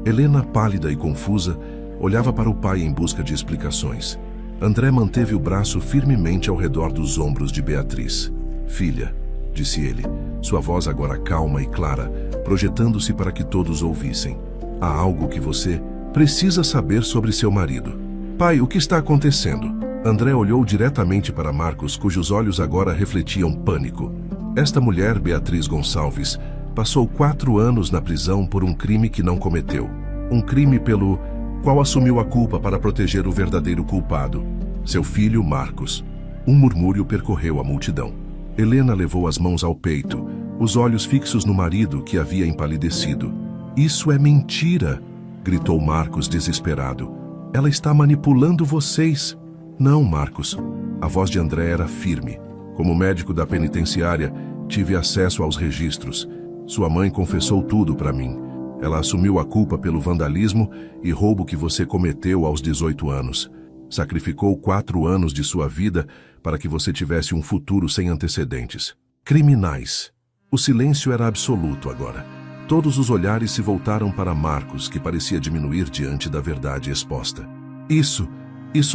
Helena, pálida e confusa, olhava para o pai em busca de explicações. André manteve o braço firmemente ao redor dos ombros de Beatriz. Filha, disse ele, sua voz agora calma e clara, projetando-se para que todos ouvissem. Há algo que você precisa saber sobre seu marido. Pai, o que está acontecendo? André olhou diretamente para Marcos, cujos olhos agora refletiam pânico. Esta mulher, Beatriz Gonçalves, passou 4 anos na prisão por um crime que não cometeu. Um crime pelo qual assumiu a culpa para proteger o verdadeiro culpado, seu filho Marcos. Um murmúrio percorreu a multidão. Helena levou as mãos ao peito, os olhos fixos no marido que havia empalidecido. Isso é mentira, gritou Marcos desesperado. Ela está manipulando vocês. Não, Marcos. A voz de André era firme. Como médico da penitenciária, tive acesso aos registros. Sua mãe confessou tudo para mim. Ela assumiu a culpa pelo vandalismo e roubo que você cometeu aos 18 anos. Sacrificou 4 anos de sua vida para que você tivesse um futuro sem antecedentes. Criminais. O silêncio era absoluto agora. Todos os olhares se voltaram para Marcos, que parecia diminuir diante da verdade exposta. Isso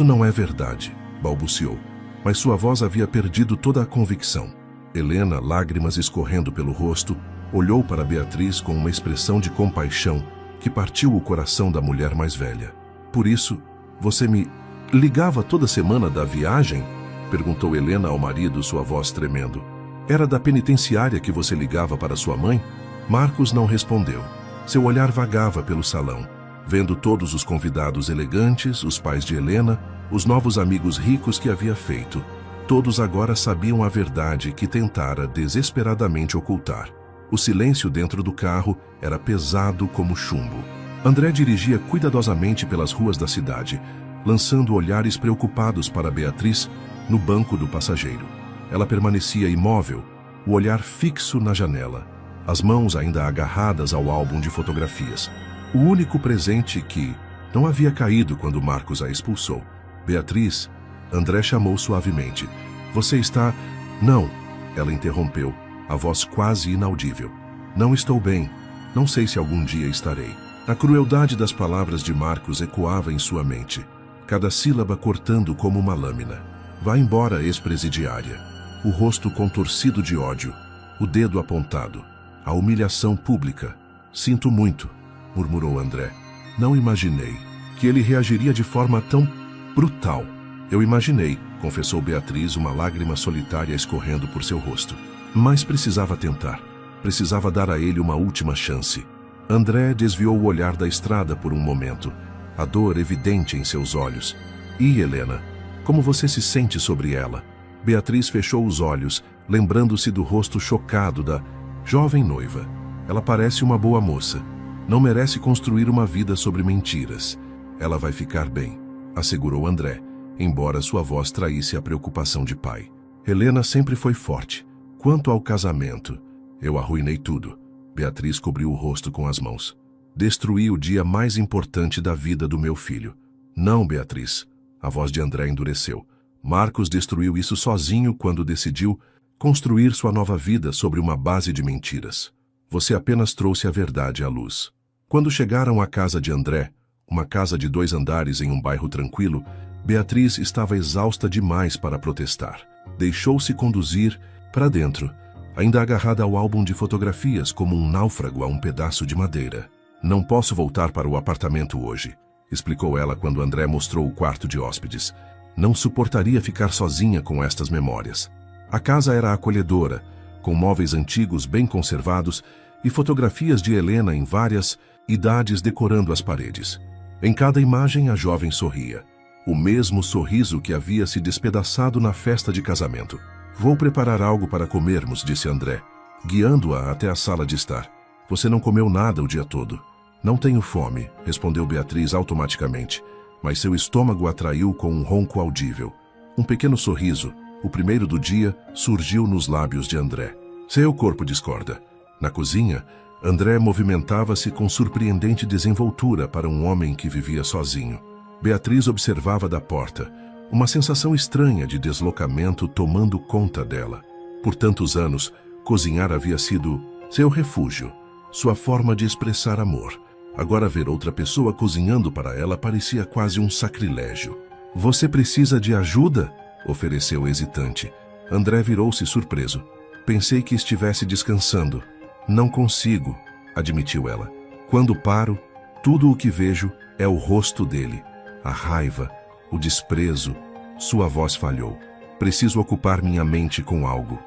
não é verdade, balbuciou. Mas sua voz havia perdido toda a convicção. Helena, lágrimas escorrendo pelo rosto, olhou para Beatriz com uma expressão de compaixão que partiu o coração da mulher mais velha. Por isso, você me ligava toda semana da viagem? Perguntou Helena ao marido, sua voz tremendo. Era da penitenciária que você ligava para sua mãe? Marcos não respondeu. Seu olhar vagava pelo salão, vendo todos os convidados elegantes, os pais de Helena, os novos amigos ricos que havia feito. Todos agora sabiam a verdade que tentara desesperadamente ocultar. O silêncio dentro do carro era pesado como chumbo. André dirigia cuidadosamente pelas ruas da cidade, lançando olhares preocupados para Beatriz no banco do passageiro. Ela permanecia imóvel, o olhar fixo na janela, as mãos ainda agarradas ao álbum de fotografias. O único presente que não havia caído quando Marcos a expulsou. Beatriz, André chamou suavemente. Você está... Não, ela interrompeu, a voz quase inaudível. Não estou bem. Não sei se algum dia estarei. A crueldade das palavras de Marcos ecoava em sua mente, cada sílaba cortando como uma lâmina. Vá embora, ex-presidiária. O rosto contorcido de ódio, o dedo apontado, a humilhação pública. Sinto muito, murmurou André. Não imaginei que ele reagiria de forma tão brutal. Eu imaginei, confessou Beatriz, uma lágrima solitária escorrendo por seu rosto. Mas precisava tentar. Precisava dar a ele uma última chance. André desviou o olhar da estrada por um momento, a dor evidente em seus olhos. E Helena, como você se sente sobre ela? Beatriz fechou os olhos, lembrando-se do rosto chocado da jovem noiva. Ela parece uma boa moça. Não merece construir uma vida sobre mentiras. Ela vai ficar bem, assegurou André, embora sua voz traísse a preocupação de pai. Helena sempre foi forte. Quanto ao casamento, eu arruinei tudo. Beatriz cobriu o rosto com as mãos. Destruí o dia mais importante da vida do meu filho. Não, Beatriz. A voz de André endureceu. Marcos destruiu isso sozinho quando decidiu construir sua nova vida sobre uma base de mentiras. Você apenas trouxe a verdade à luz. Quando chegaram à casa de André, uma casa de 2 andares em um bairro tranquilo, Beatriz estava exausta demais para protestar. Deixou-se conduzir para dentro, ainda agarrada ao álbum de fotografias como um náufrago a um pedaço de madeira. Não posso voltar para o apartamento hoje, explicou ela quando André mostrou o quarto de hóspedes. Não suportaria ficar sozinha com estas memórias. A casa era acolhedora, com móveis antigos bem conservados e fotografias de Helena em várias idades decorando as paredes. Em cada imagem a jovem sorria. O mesmo sorriso que havia se despedaçado na festa de casamento. Vou preparar algo para comermos, disse André, guiando-a até a sala de estar. Você não comeu nada o dia todo. Não tenho fome, respondeu Beatriz automaticamente, mas seu estômago atraiu com um ronco audível. Um pequeno sorriso, o primeiro do dia, surgiu nos lábios de André. Seu corpo discorda. Na cozinha, André movimentava-se com surpreendente desenvoltura para um homem que vivia sozinho. Beatriz observava da porta, uma sensação estranha de deslocamento tomando conta dela. Por tantos anos, cozinhar havia sido seu refúgio, sua forma de expressar amor. Agora ver outra pessoa cozinhando para ela parecia quase um sacrilégio. "Você precisa de ajuda?" ofereceu hesitante. André virou-se surpreso. "Pensei que estivesse descansando." "Não consigo", admitiu ela. "Quando paro, tudo o que vejo é o rosto dele. A raiva, o desprezo." Sua voz falhou. "Preciso ocupar minha mente com algo."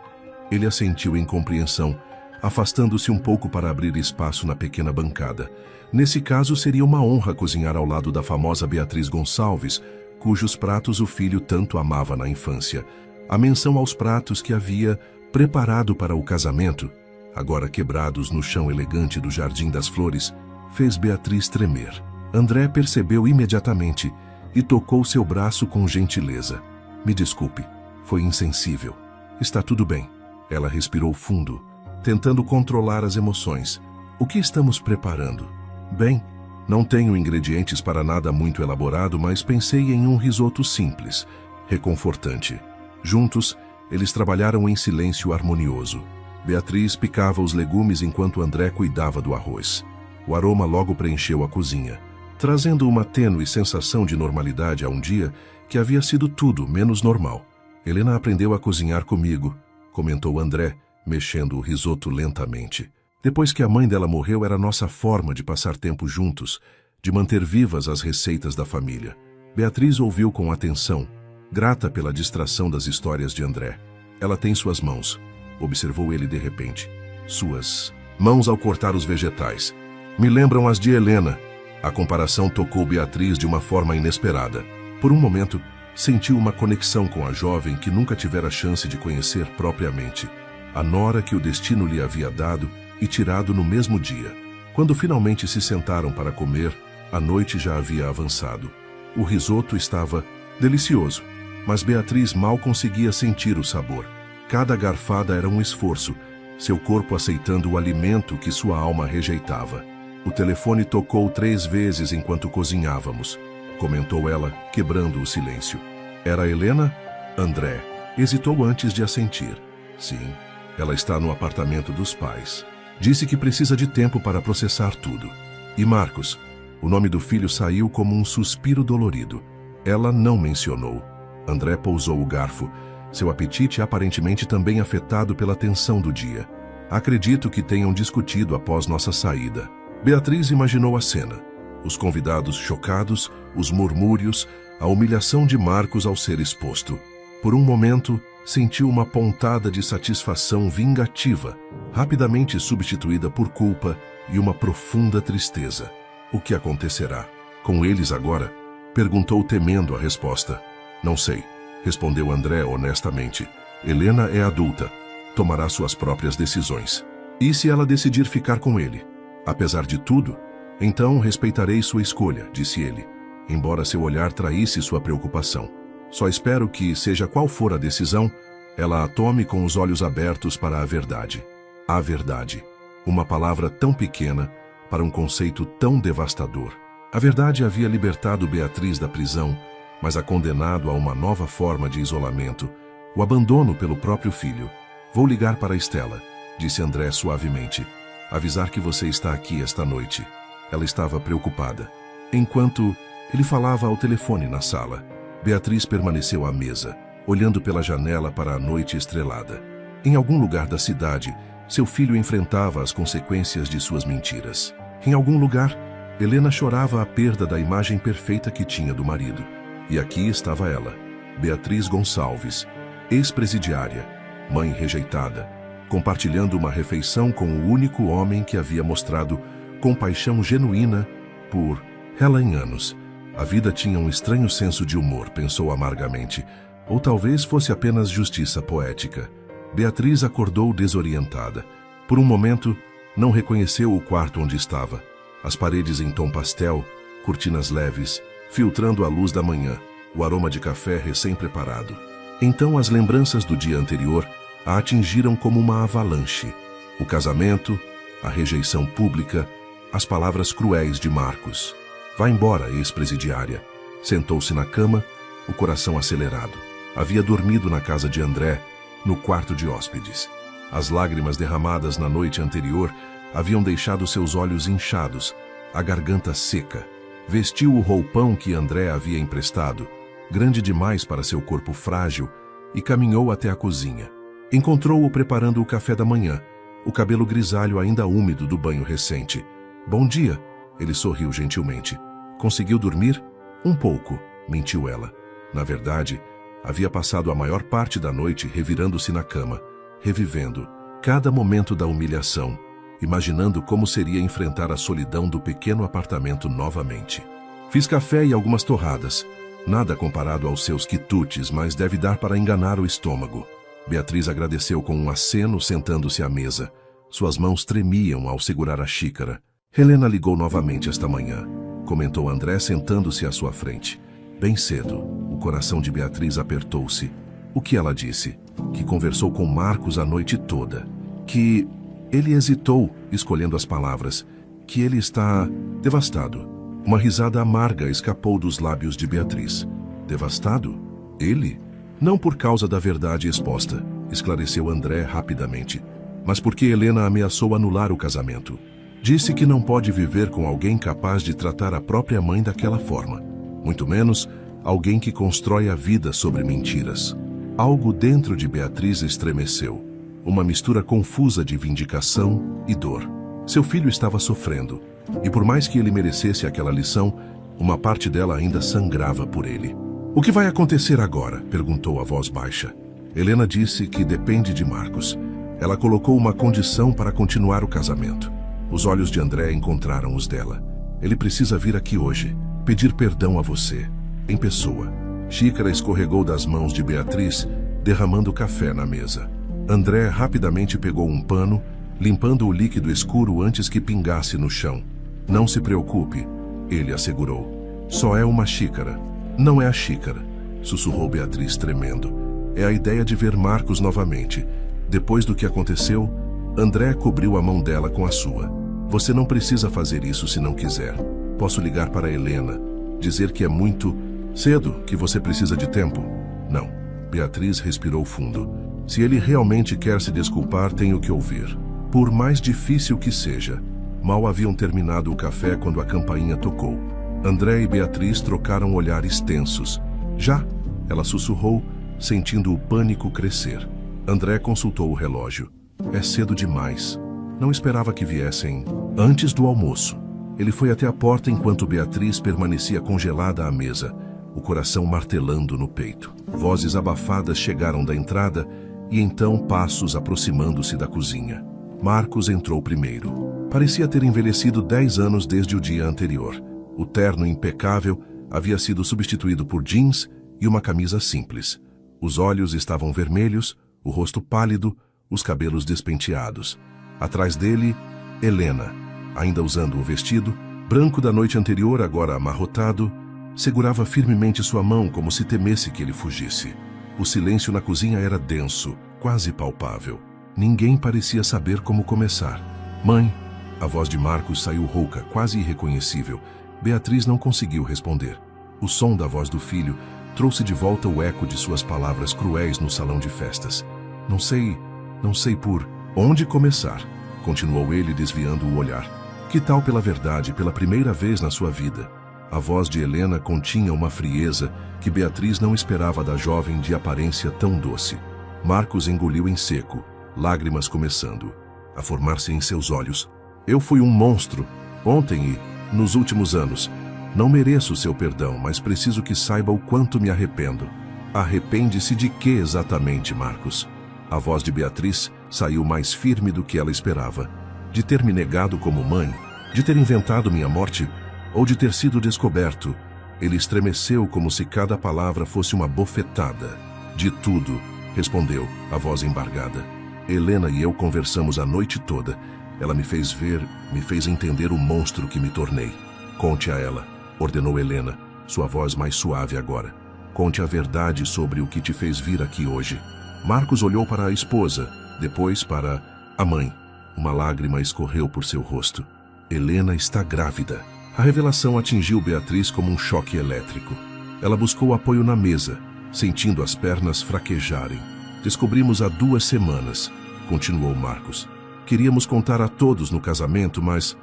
Ele assentiu em compreensão, afastando-se um pouco para abrir espaço na pequena bancada. Nesse caso, seria uma honra cozinhar ao lado da famosa Beatriz Gonçalves, cujos pratos o filho tanto amava na infância. A menção aos pratos que havia preparado para o casamento, agora quebrados no chão elegante do Jardim das Flores, fez Beatriz tremer. André percebeu imediatamente e tocou seu braço com gentileza. "Me desculpe, foi insensível." "Está tudo bem." Ela respirou fundo, tentando controlar as emoções. "O que estamos preparando?" "Bem, não tenho ingredientes para nada muito elaborado, mas pensei em um risoto simples, reconfortante." Juntos, eles trabalharam em silêncio harmonioso. Beatriz picava os legumes enquanto André cuidava do arroz. O aroma logo preencheu a cozinha, trazendo uma tênue sensação de normalidade a um dia que havia sido tudo menos normal. "Helena aprendeu a cozinhar comigo", comentou André, mexendo o risoto lentamente. "Depois que a mãe dela morreu, era nossa forma de passar tempo juntos, de manter vivas as receitas da família." Beatriz ouviu com atenção, grata pela distração das histórias de André. "Ela tem suas mãos", observou ele de repente. "Suas mãos ao cortar os vegetais. Me lembram as de Helena." A comparação tocou Beatriz de uma forma inesperada. Por um momento, sentiu uma conexão com a jovem que nunca tivera chance de conhecer propriamente. A nora que o destino lhe havia dado e tirado no mesmo dia. Quando finalmente se sentaram para comer, a noite já havia avançado. O risoto estava delicioso, mas Beatriz mal conseguia sentir o sabor. Cada garfada era um esforço, seu corpo aceitando o alimento que sua alma rejeitava. "O telefone tocou 3 vezes enquanto cozinhávamos", comentou ela, quebrando o silêncio. "Era Helena?" André hesitou antes de assentir. "Sim, ela está no apartamento dos pais. Disse que precisa de tempo para processar tudo." "E Marcos?" O nome do filho saiu como um suspiro dolorido. Ela não mencionou. André pousou o garfo, seu apetite aparentemente também afetado pela tensão do dia. "Acredito que tenham discutido após nossa saída." Beatriz imaginou a cena. Os convidados chocados, os murmúrios, a humilhação de Marcos ao ser exposto. Por um momento, sentiu uma pontada de satisfação vingativa, rapidamente substituída por culpa e uma profunda tristeza. "O que acontecerá com eles agora?" perguntou temendo a resposta. "Não sei", respondeu André honestamente. "Helena é adulta, tomará suas próprias decisões. E se ela decidir ficar com ele? Apesar de tudo, então respeitarei sua escolha", disse ele, embora seu olhar traísse sua preocupação. "Só espero que, seja qual for a decisão, ela a tome com os olhos abertos para a verdade." A verdade. Uma palavra tão pequena para um conceito tão devastador. A verdade havia libertado Beatriz da prisão, mas a condenado a uma nova forma de isolamento, o abandono pelo próprio filho. "Vou ligar para Estela", disse André suavemente. "Avisar que você está aqui esta noite." Ela estava preocupada. Enquanto ele falava ao telefone na sala, Beatriz permaneceu à mesa, olhando pela janela para a noite estrelada. Em algum lugar da cidade, seu filho enfrentava as consequências de suas mentiras. Em algum lugar, Helena chorava a perda da imagem perfeita que tinha do marido. E aqui estava ela, Beatriz Gonçalves, ex-presidiária, mãe rejeitada, compartilhando uma refeição com o único homem que havia mostrado compaixão genuína por ela em anos. A vida tinha um estranho senso de humor, pensou amargamente, ou talvez fosse apenas justiça poética. Beatriz acordou desorientada. Por um momento, não reconheceu o quarto onde estava. As paredes em tom pastel, cortinas leves, filtrando a luz da manhã, o aroma de café recém-preparado. Então as lembranças do dia anterior a atingiram como uma avalanche. O casamento, a rejeição pública, as palavras cruéis de Marcos. Vá embora, ex-presidiária. Sentou-se na cama, o coração acelerado. Havia dormido na casa de André, no quarto de hóspedes. As lágrimas derramadas na noite anterior haviam deixado seus olhos inchados, a garganta seca. Vestiu o roupão que André havia emprestado, grande demais para seu corpo frágil, e caminhou até a cozinha. Encontrou-o preparando o café da manhã, o cabelo grisalho ainda úmido do banho recente. Bom dia, ele sorriu gentilmente. Conseguiu dormir? Um pouco, mentiu ela. Na verdade, havia passado a maior parte da noite revirando-se na cama, revivendo cada momento da humilhação, imaginando como seria enfrentar a solidão do pequeno apartamento novamente. Fiz café e algumas torradas. Nada comparado aos seus quitutes, mas deve dar para enganar o estômago. Beatriz agradeceu com um aceno, sentando-se à mesa. Suas mãos tremiam ao segurar a xícara. Helena ligou novamente esta manhã, comentou André sentando-se à sua frente. Bem cedo, o coração de Beatriz apertou-se. O que ela disse? Que conversou com Marcos a noite toda. Que ele hesitou, escolhendo as palavras. Que ele está devastado. Uma risada amarga escapou dos lábios de Beatriz. Devastado? Ele? Não por causa da verdade exposta, esclareceu André rapidamente, mas porque Helena ameaçou anular o casamento. Disse que não pode viver com alguém capaz de tratar a própria mãe daquela forma. Muito menos alguém que constrói a vida sobre mentiras. Algo dentro de Beatriz estremeceu. Uma mistura confusa de vindicação e dor. Seu filho estava sofrendo, e por mais que ele merecesse aquela lição, uma parte dela ainda sangrava por ele. O que vai acontecer agora? Perguntou a voz baixa. Helena disse que depende de Marcos. Ela colocou uma condição para continuar o casamento. Os olhos de André encontraram os dela. Ele precisa vir aqui hoje, pedir perdão a você, em pessoa. Xícara escorregou das mãos de Beatriz, derramando café na mesa. André rapidamente pegou um pano, limpando o líquido escuro antes que pingasse no chão. Não se preocupe, ele assegurou. Só é uma xícara. Não é a xícara, sussurrou Beatriz tremendo. É a ideia de ver Marcos novamente. Depois do que aconteceu, André cobriu a mão dela com a sua. Você não precisa fazer isso se não quiser. Posso ligar para Helena, dizer que é muito cedo, que você precisa de tempo? Não. Beatriz respirou fundo. Se ele realmente quer se desculpar, tenho que ouvir. Por mais difícil que seja. Mal haviam terminado o café quando a campainha tocou. André e Beatriz trocaram olhares tensos. Já? Ela sussurrou, sentindo o pânico crescer. André consultou o relógio. É cedo demais. Não esperava que viessem antes do almoço. Ele foi até a porta enquanto Beatriz permanecia congelada à mesa, o coração martelando no peito. Vozes abafadas chegaram da entrada e então passos aproximando-se da cozinha. Marcos entrou primeiro. Parecia ter envelhecido 10 anos desde o dia anterior. O terno impecável havia sido substituído por jeans e uma camisa simples. Os olhos estavam vermelhos, o rosto pálido, os cabelos despenteados. Atrás dele, Helena, ainda usando o vestido, branco da noite anterior, agora amarrotado, segurava firmemente sua mão como se temesse que ele fugisse. O silêncio na cozinha era denso, quase palpável. Ninguém parecia saber como começar. Mãe, a voz de Marcos saiu rouca, quase irreconhecível. Beatriz não conseguiu responder. O som da voz do filho trouxe de volta o eco de suas palavras cruéis no salão de festas. Não sei por onde começar, continuou ele desviando o olhar. Que tal pela verdade, pela primeira vez na sua vida? A voz de Helena continha uma frieza que Beatriz não esperava da jovem de aparência tão doce. Marcos engoliu em seco, lágrimas começando a formar-se em seus olhos. Eu fui um monstro, ontem e nos últimos anos. Não mereço seu perdão, mas preciso que saiba o quanto me arrependo. Arrepende-se de quê exatamente, Marcos? A voz de Beatriz saiu mais firme do que ela esperava. De ter me negado como mãe, de ter inventado minha morte, ou de ter sido descoberto. Ele estremeceu como se cada palavra fosse uma bofetada. De tudo, respondeu, a voz embargada. Helena e eu conversamos a noite toda. Ela me fez ver, me fez entender o monstro que me tornei. Conte a ela, ordenou Helena, sua voz mais suave agora. Conte a verdade sobre o que te fez vir aqui hoje. Marcos olhou para a esposa, depois para a mãe. Uma lágrima escorreu por seu rosto. Helena está grávida. A revelação atingiu Beatriz como um choque elétrico. Ela buscou apoio na mesa, sentindo as pernas fraquejarem. Descobrimos há 2 semanas, continuou Marcos. Queríamos contar a todos no casamento, mas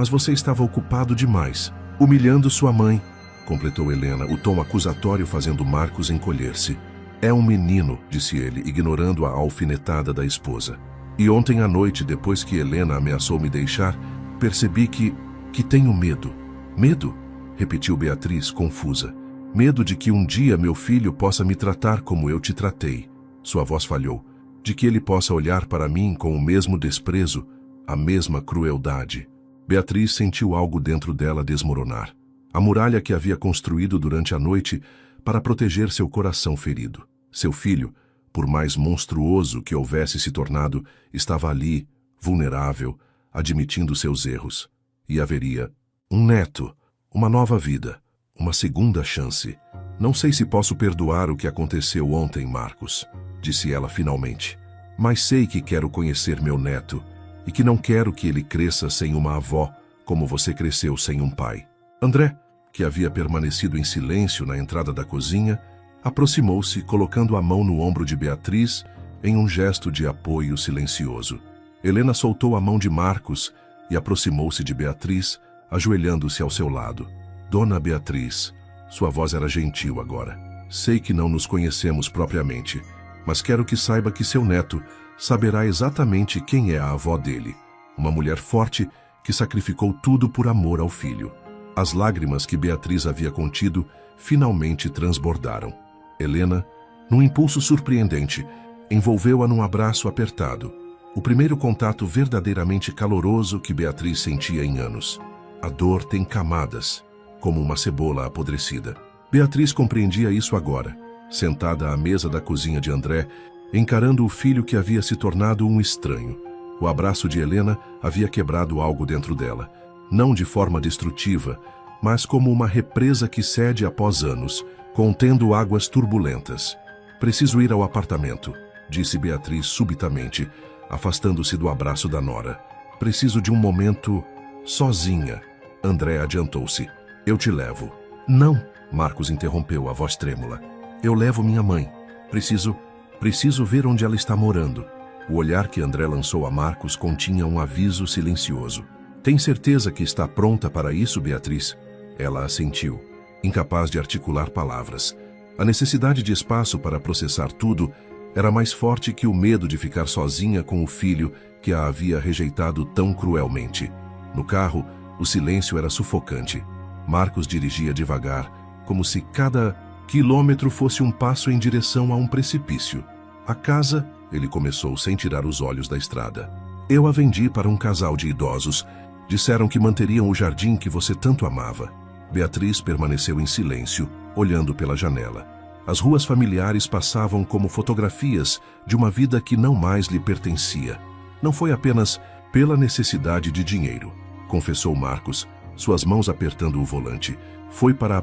você estava ocupado demais, humilhando sua mãe, completou Helena, o tom acusatório fazendo Marcos encolher-se. É um menino, disse ele, ignorando a alfinetada da esposa. E ontem à noite, depois que Helena ameaçou me deixar, percebi que tenho medo. Medo? Repetiu Beatriz, confusa. Medo de que um dia meu filho possa me tratar como eu te tratei. Sua voz falhou. De que ele possa olhar para mim com o mesmo desprezo, a mesma crueldade. Beatriz sentiu algo dentro dela desmoronar. A muralha que havia construído durante a noite para proteger seu coração ferido. Seu filho, por mais monstruoso que houvesse se tornado, estava ali, vulnerável, admitindo seus erros. E haveria um neto, uma nova vida, uma segunda chance. Não sei se posso perdoar o que aconteceu ontem, Marcos, disse ela finalmente. Mas sei que quero conhecer meu neto e que não quero que ele cresça sem uma avó, como você cresceu sem um pai. André, que havia permanecido em silêncio na entrada da cozinha, aproximou-se, colocando a mão no ombro de Beatriz em um gesto de apoio silencioso. Helena soltou a mão de Marcos e aproximou-se de Beatriz, ajoelhando-se ao seu lado. Dona Beatriz, sua voz era gentil agora. Sei que não nos conhecemos propriamente, mas quero que saiba que seu neto saberá exatamente quem é a avó dele. Uma mulher forte que sacrificou tudo por amor ao filho. As lágrimas que Beatriz havia contido finalmente transbordaram. Helena, num impulso surpreendente, envolveu-a num abraço apertado. O primeiro contato verdadeiramente caloroso que Beatriz sentia em anos. A dor tem camadas, como uma cebola apodrecida. Beatriz compreendia isso agora, sentada à mesa da cozinha de André, encarando o filho que havia se tornado um estranho. O abraço de Helena havia quebrado algo dentro dela, não de forma destrutiva, mas como uma represa que cede após anos, contendo águas turbulentas. Preciso ir ao apartamento, disse Beatriz subitamente, afastando-se do abraço da nora. Preciso de um momento sozinha. André adiantou-se. Eu te levo. Não, Marcos interrompeu, a voz trêmula. Eu levo minha mãe. Preciso ver onde ela está morando. O olhar que André lançou a Marcos continha um aviso silencioso. Tem certeza que está pronta para isso, Beatriz? Ela assentiu, incapaz de articular palavras. A necessidade de espaço para processar tudo era mais forte que o medo de ficar sozinha com o filho que a havia rejeitado tão cruelmente. No carro, o silêncio era sufocante. Marcos dirigia devagar, como se cada quilômetro fosse um passo em direção a um precipício. A casa, ele começou sem tirar os olhos da estrada. Eu a vendi para um casal de idosos. Disseram que manteriam o jardim que você tanto amava. Beatriz permaneceu em silêncio, olhando pela janela. As ruas familiares passavam como fotografias de uma vida que não mais lhe pertencia. Não foi apenas pela necessidade de dinheiro, confessou Marcos, suas mãos apertando o volante. Foi para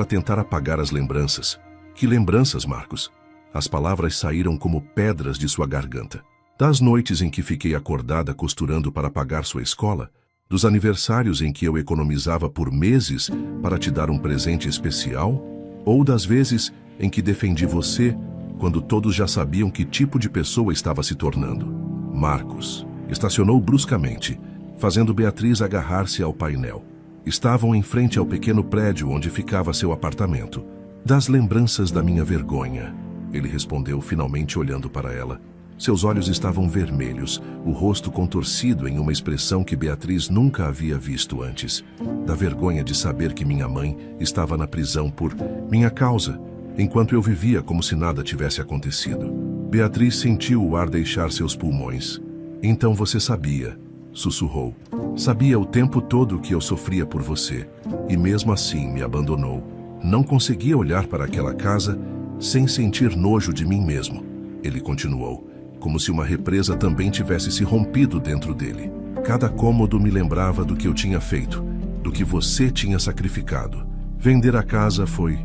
tentar apagar as lembranças. Que lembranças, Marcos? As palavras saíram como pedras de sua garganta. Das noites em que fiquei acordada costurando para pagar sua escola, dos aniversários em que eu economizava por meses para te dar um presente especial, ou das vezes em que defendi você quando todos já sabiam que tipo de pessoa estava se tornando. Marcos estacionou bruscamente, fazendo Beatriz agarrar-se ao painel. Estavam em frente ao pequeno prédio onde ficava seu apartamento. Das lembranças da minha vergonha, ele respondeu, finalmente olhando para ela. Seus olhos estavam vermelhos, o rosto contorcido em uma expressão que Beatriz nunca havia visto antes. Da vergonha de saber que minha mãe estava na prisão por minha causa, enquanto eu vivia como se nada tivesse acontecido. Beatriz sentiu o ar deixar seus pulmões. Então você sabia, sussurrou. Sabia o tempo todo que eu sofria por você, e mesmo assim me abandonou. Não conseguia olhar para aquela casa sem sentir nojo de mim mesmo. Ele continuou, como se uma represa também tivesse se rompido dentro dele. Cada cômodo me lembrava do que eu tinha feito, do que você tinha sacrificado. Vender a casa foi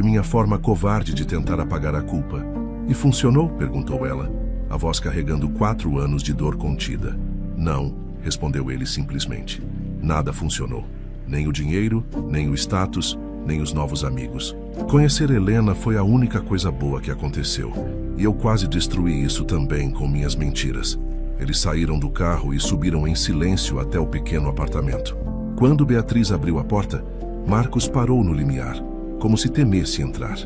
minha forma covarde de tentar apagar a culpa. E funcionou? Perguntou ela, a voz carregando 4 anos de dor contida. Não, respondeu ele simplesmente. Nada funcionou. Nem o dinheiro, nem o status, nem os novos amigos. Conhecer Helena foi a única coisa boa que aconteceu. E eu quase destruí isso também com minhas mentiras. Eles saíram do carro e subiram em silêncio até o pequeno apartamento. Quando Beatriz abriu a porta, Marcos parou no limiar, como se temesse entrar.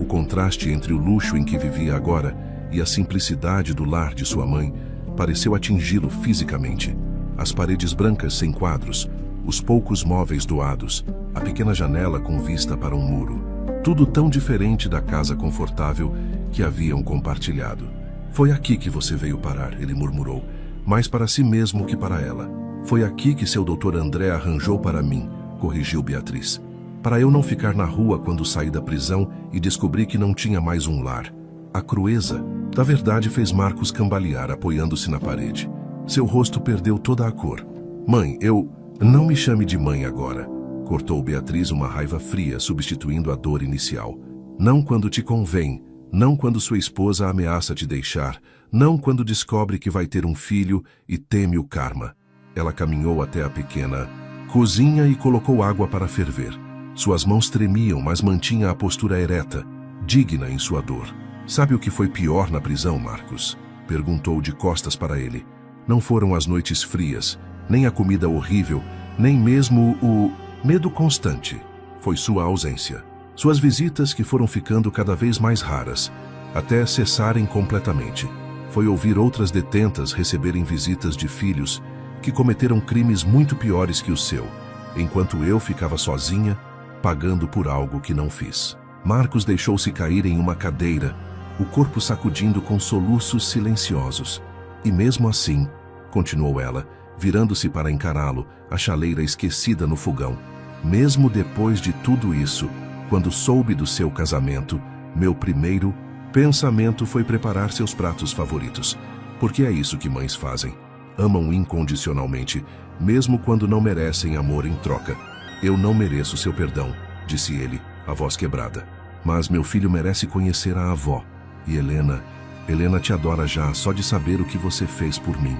O contraste entre o luxo em que vivia agora e a simplicidade do lar de sua mãe pareceu atingi-lo fisicamente. As paredes brancas sem quadros, os poucos móveis doados, a pequena janela com vista para um muro. Tudo tão diferente da casa confortável que haviam compartilhado. Foi aqui que você veio parar, ele murmurou, mais para si mesmo que para ela. Foi aqui que seu doutor André arranjou para mim, corrigiu Beatriz. Para eu não ficar na rua quando saí da prisão e descobri que não tinha mais um lar. A crueza da verdade fez Marcos cambalear, apoiando-se na parede. Seu rosto perdeu toda a cor. Mãe, Não me chame de mãe agora, cortou Beatriz, uma raiva fria substituindo a dor inicial. Não quando te convém, não quando sua esposa ameaça te deixar, não quando descobre que vai ter um filho e teme o karma. Ela caminhou até a pequena cozinha e colocou água para ferver. Suas mãos tremiam, mas mantinha a postura ereta, digna em sua dor. Sabe o que foi pior na prisão, Marcos? Perguntou de costas para ele. Não foram as noites frias, nem a comida horrível, nem mesmo o medo constante. Foi sua ausência. Suas visitas que foram ficando cada vez mais raras, até cessarem completamente. Foi ouvir outras detentas receberem visitas de filhos que cometeram crimes muito piores que o seu, enquanto eu ficava sozinha, pagando por algo que não fiz. Marcos deixou-se cair em uma cadeira, o corpo sacudindo com soluços silenciosos. E mesmo assim, continuou ela, virando-se para encará-lo, a chaleira esquecida no fogão. Mesmo depois de tudo isso, quando soube do seu casamento, meu primeiro pensamento foi preparar seus pratos favoritos. Porque é isso que mães fazem. Amam incondicionalmente, mesmo quando não merecem amor em troca. Eu não mereço seu perdão, disse ele, a voz quebrada. Mas meu filho merece conhecer a avó. E Helena te adora já só de saber o que você fez por mim.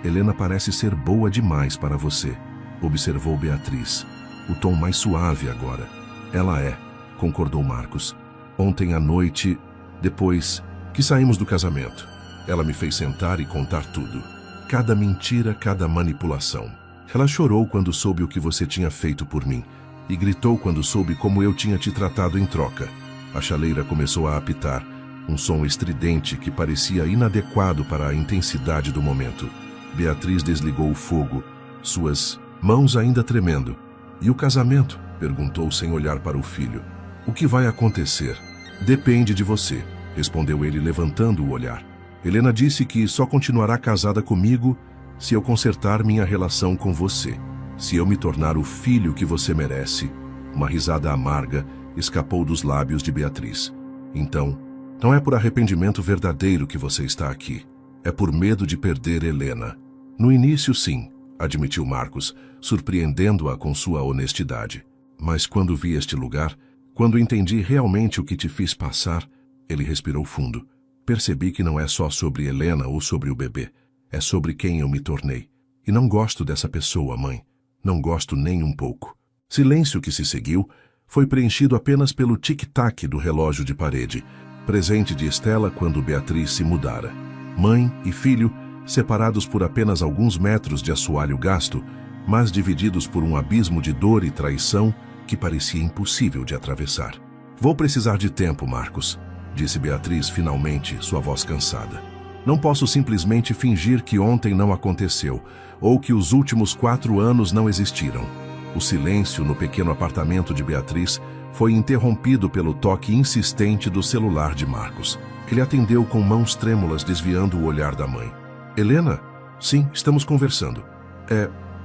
Helena parece ser boa demais para você, observou Beatriz. O tom mais suave agora. Ela é, concordou Marcos. Ontem à noite, depois que saímos do casamento, ela me fez sentar e contar tudo. Cada mentira, cada manipulação. Ela chorou quando soube o que você tinha feito por mim e gritou quando soube como eu tinha te tratado em troca. A chaleira começou a apitar, um som estridente que parecia inadequado para a intensidade do momento. Beatriz desligou o fogo, suas mãos ainda tremendo. E o casamento? Perguntou sem olhar para o filho. O que vai acontecer? Depende de você, respondeu ele levantando o olhar. Helena disse que só continuará casada comigo se eu consertar minha relação com você, se eu me tornar o filho que você merece. Uma risada amarga escapou dos lábios de Beatriz. Então, não é por arrependimento verdadeiro que você está aqui. É por medo de perder Helena. No início, sim, admitiu Marcos, surpreendendo-a com sua honestidade. Mas quando vi este lugar, quando entendi realmente o que te fiz passar, ele respirou fundo. Percebi que não é só sobre Helena ou sobre o bebê. É sobre quem eu me tornei. E não gosto dessa pessoa, mãe. Não gosto nem um pouco. Silêncio que se seguiu foi preenchido apenas pelo tic-tac do relógio de parede, presente de Estela quando Beatriz se mudara. Mãe e filho, separados por apenas alguns metros de assoalho gasto, mas divididos por um abismo de dor e traição que parecia impossível de atravessar. Vou precisar de tempo, Marcos, disse Beatriz finalmente, sua voz cansada. Não posso simplesmente fingir que ontem não aconteceu, ou que os últimos 4 anos não existiram. O silêncio no pequeno apartamento de Beatriz foi interrompido pelo toque insistente do celular de Marcos. Ele atendeu com mãos trêmulas, desviando o olhar da mãe. Helena? Sim, estamos conversando.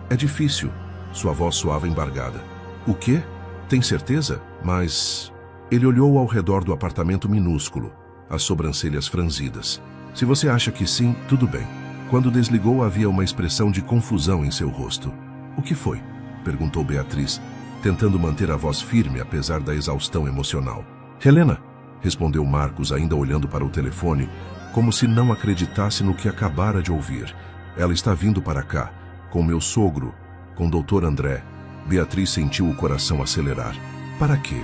É difícil. Sua voz soava embargada. O quê? Tem certeza? Mas... Ele olhou ao redor do apartamento minúsculo, as sobrancelhas franzidas. Se você acha que sim, tudo bem. Quando desligou, havia uma expressão de confusão em seu rosto. O que foi? Perguntou Beatriz, tentando manter a voz firme apesar da exaustão emocional. Helena, respondeu Marcos, ainda olhando para o telefone, como se não acreditasse no que acabara de ouvir. Ela está vindo para cá, com meu sogro, com Dr. André. Beatriz sentiu o coração acelerar. Para quê?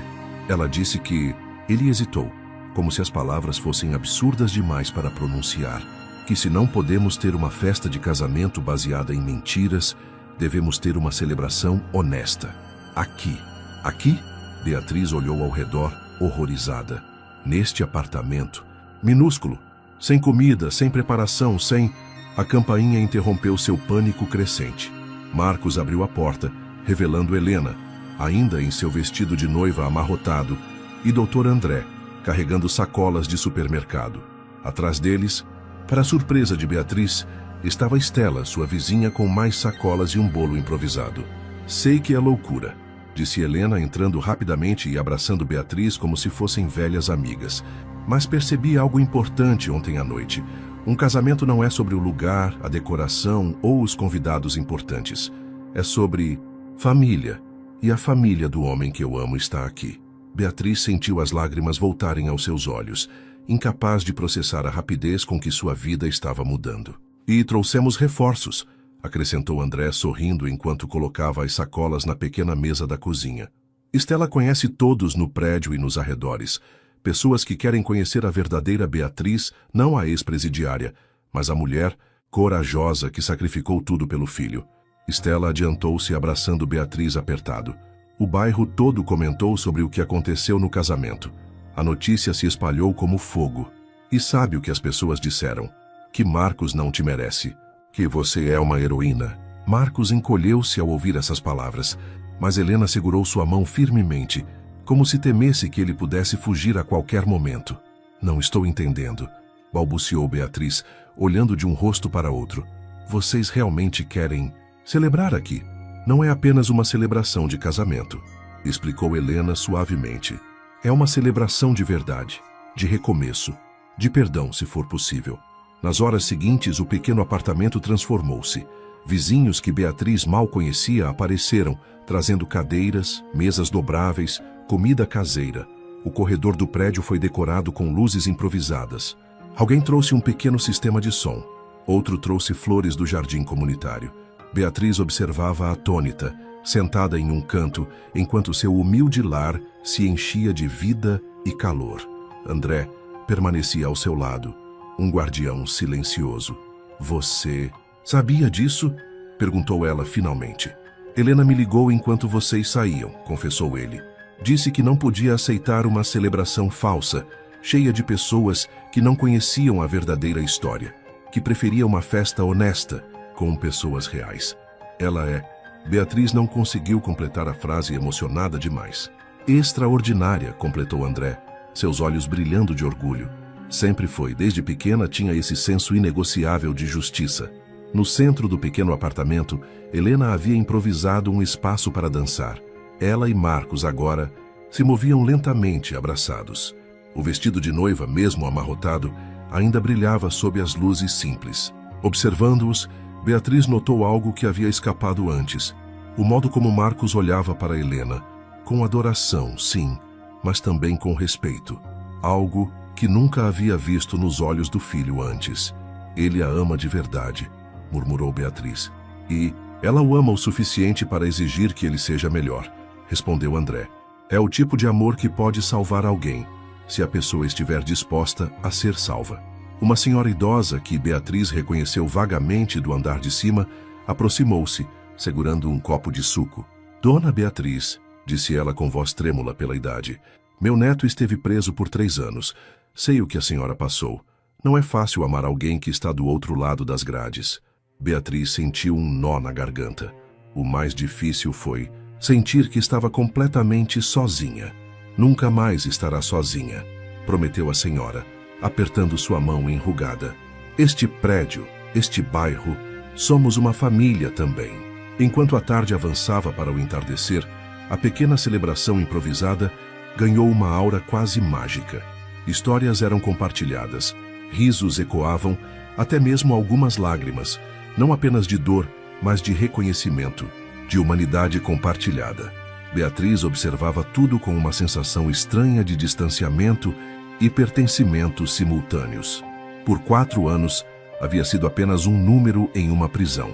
Ela disse que... Ele hesitou, como se as palavras fossem absurdas demais para pronunciar. Que se não podemos ter uma festa de casamento baseada em mentiras, devemos ter uma celebração honesta. Aqui. Aqui? Beatriz olhou ao redor, horrorizada. Neste apartamento, minúsculo, sem comida, sem preparação, sem... A campainha interrompeu seu pânico crescente. Marcos abriu a porta, revelando Helena, ainda em seu vestido de noiva amarrotado, e Dr. André, carregando sacolas de supermercado. Atrás deles, para a surpresa de Beatriz, estava Estela, sua vizinha, com mais sacolas e um bolo improvisado. Sei que é loucura, disse Helena, entrando rapidamente e abraçando Beatriz como se fossem velhas amigas. Mas percebi algo importante ontem à noite. Um casamento não é sobre o lugar, a decoração ou os convidados importantes. É sobre família. E a família do homem que eu amo está aqui. Beatriz sentiu as lágrimas voltarem aos seus olhos, incapaz de processar a rapidez com que sua vida estava mudando. E trouxemos reforços, acrescentou André sorrindo enquanto colocava as sacolas na pequena mesa da cozinha. Estela conhece todos no prédio e nos arredores. Pessoas que querem conhecer a verdadeira Beatriz, não a ex-presidiária, mas a mulher corajosa que sacrificou tudo pelo filho. Estela adiantou-se abraçando Beatriz apertado. O bairro todo comentou sobre o que aconteceu no casamento. A notícia se espalhou como fogo. E sabe o que as pessoas disseram? Que Marcos não te merece. Que você é uma heroína. Marcos encolheu-se ao ouvir essas palavras, mas Helena segurou sua mão firmemente, como se temesse que ele pudesse fugir a qualquer momento. Não estou entendendo, balbuciou Beatriz, olhando de um rosto para outro. Vocês realmente querem celebrar aqui? Não é apenas uma celebração de casamento, explicou Helena suavemente. É uma celebração de verdade, de recomeço, de perdão, se for possível. Nas horas seguintes, o pequeno apartamento transformou-se. Vizinhos que Beatriz mal conhecia apareceram, trazendo cadeiras, mesas dobráveis, comida caseira. O corredor do prédio foi decorado com luzes improvisadas. Alguém trouxe um pequeno sistema de som. Outro trouxe flores do jardim comunitário. Beatriz observava atônita, sentada em um canto, enquanto seu humilde lar se enchia de vida e calor. André permanecia ao seu lado, um guardião silencioso. Você sabia disso? Perguntou ela finalmente. Helena me ligou enquanto vocês saíam, confessou ele. Disse que não podia aceitar uma celebração falsa, cheia de pessoas que não conheciam a verdadeira história, que preferia uma festa honesta, com pessoas reais. Ela é... Beatriz não conseguiu completar a frase emocionada demais. Extraordinária, completou André, seus olhos brilhando de orgulho. Sempre foi, desde pequena tinha esse senso inegociável de justiça. No centro do pequeno apartamento, Helena havia improvisado um espaço para dançar. Ela e Marcos agora se moviam lentamente, abraçados. O vestido de noiva, mesmo amarrotado, ainda brilhava sob as luzes simples. Observando-os, Beatriz notou algo que havia escapado antes. O modo como Marcos olhava para Helena, com adoração, sim, mas também com respeito. Algo que nunca havia visto nos olhos do filho antes. Ele a ama de verdade, murmurou Beatriz. E ela o ama o suficiente para exigir que ele seja melhor, respondeu André. É o tipo de amor que pode salvar alguém, se a pessoa estiver disposta a ser salva. Uma senhora idosa, que Beatriz reconheceu vagamente do andar de cima, aproximou-se, segurando um copo de suco. Dona Beatriz, disse ela com voz trêmula pela idade, meu neto esteve preso por 3 anos. Sei o que a senhora passou. Não é fácil amar alguém que está do outro lado das grades. Beatriz sentiu um nó na garganta. O mais difícil foi sentir que estava completamente sozinha. Nunca mais estará sozinha, prometeu a senhora, apertando sua mão enrugada. Este prédio, este bairro, somos uma família também. Enquanto a tarde avançava para o entardecer, a pequena celebração improvisada ganhou uma aura quase mágica. Histórias eram compartilhadas, risos ecoavam, até mesmo algumas lágrimas, não apenas de dor, mas de reconhecimento, de humanidade compartilhada. Beatriz observava tudo com uma sensação estranha de distanciamento e pertencimento simultâneos. Por 4 anos, havia sido apenas um número em uma prisão.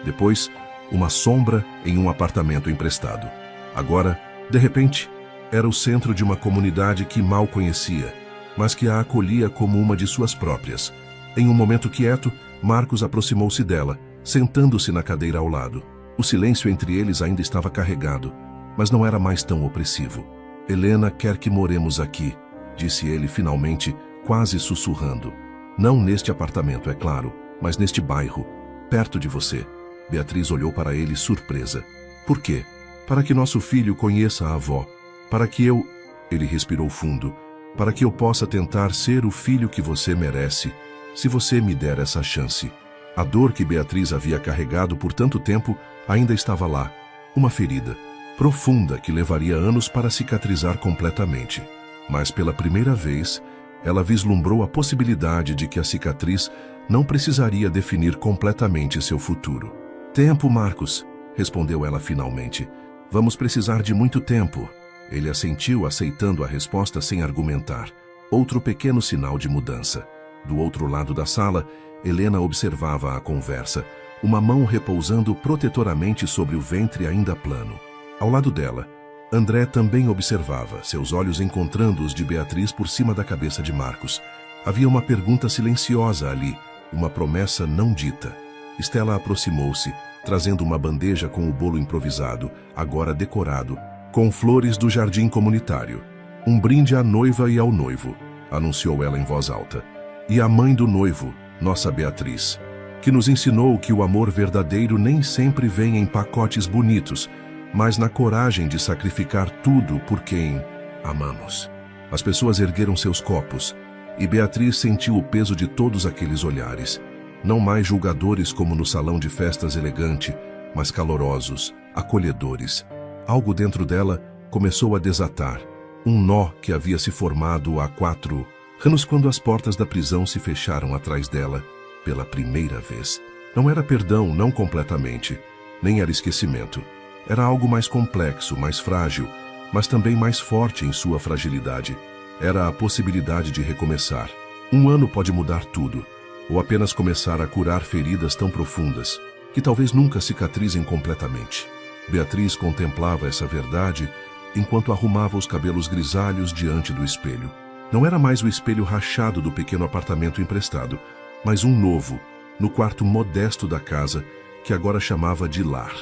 Depois, uma sombra em um apartamento emprestado. Agora, de repente, era o centro de uma comunidade que mal conhecia, mas que a acolhia como uma de suas próprias. Em um momento quieto, Marcos aproximou-se dela, sentando-se na cadeira ao lado. O silêncio entre eles ainda estava carregado, mas não era mais tão opressivo. Helena quer que moremos aqui, disse ele finalmente, quase sussurrando. Não neste apartamento, é claro, mas neste bairro, perto de você. Beatriz olhou para ele surpresa. Por quê? Para que nosso filho conheça a avó. Para que eu... Ele respirou fundo. Para que eu possa tentar ser o filho que você merece, se você me der essa chance. A dor que Beatriz havia carregado por tanto tempo ainda estava lá. Uma ferida profunda que levaria anos para cicatrizar completamente. Mas pela primeira vez, ela vislumbrou a possibilidade de que a cicatriz não precisaria definir completamente seu futuro. Tempo, Marcos, respondeu ela finalmente. Vamos precisar de muito tempo. Ele assentiu, aceitando a resposta sem argumentar. Outro pequeno sinal de mudança. Do outro lado da sala, Helena observava a conversa, uma mão repousando protetoramente sobre o ventre ainda plano. Ao lado dela, André também observava, seus olhos encontrando os de Beatriz por cima da cabeça de Marcos. Havia uma pergunta silenciosa ali, uma promessa não dita. Estela aproximou-se, trazendo uma bandeja com o bolo improvisado, agora decorado, com flores do jardim comunitário. Um brinde à noiva e ao noivo, anunciou ela em voz alta. E à mãe do noivo, nossa Beatriz, que nos ensinou que o amor verdadeiro nem sempre vem em pacotes bonitos, mas na coragem de sacrificar tudo por quem amamos. As pessoas ergueram seus copos, e Beatriz sentiu o peso de todos aqueles olhares, não mais julgadores como no salão de festas elegante, mas calorosos, acolhedores. Algo dentro dela começou a desatar, um nó que havia se formado há 4 anos quando as portas da prisão se fecharam atrás dela pela primeira vez. Não era perdão, não completamente, nem era esquecimento. Era algo mais complexo, mais frágil, mas também mais forte em sua fragilidade. Era a possibilidade de recomeçar. Um ano pode mudar tudo, ou apenas começar a curar feridas tão profundas, que talvez nunca cicatrizem completamente. Beatriz contemplava essa verdade enquanto arrumava os cabelos grisalhos diante do espelho. Não era mais o espelho rachado do pequeno apartamento emprestado, mas um novo, no quarto modesto da casa, que agora chamava de lar.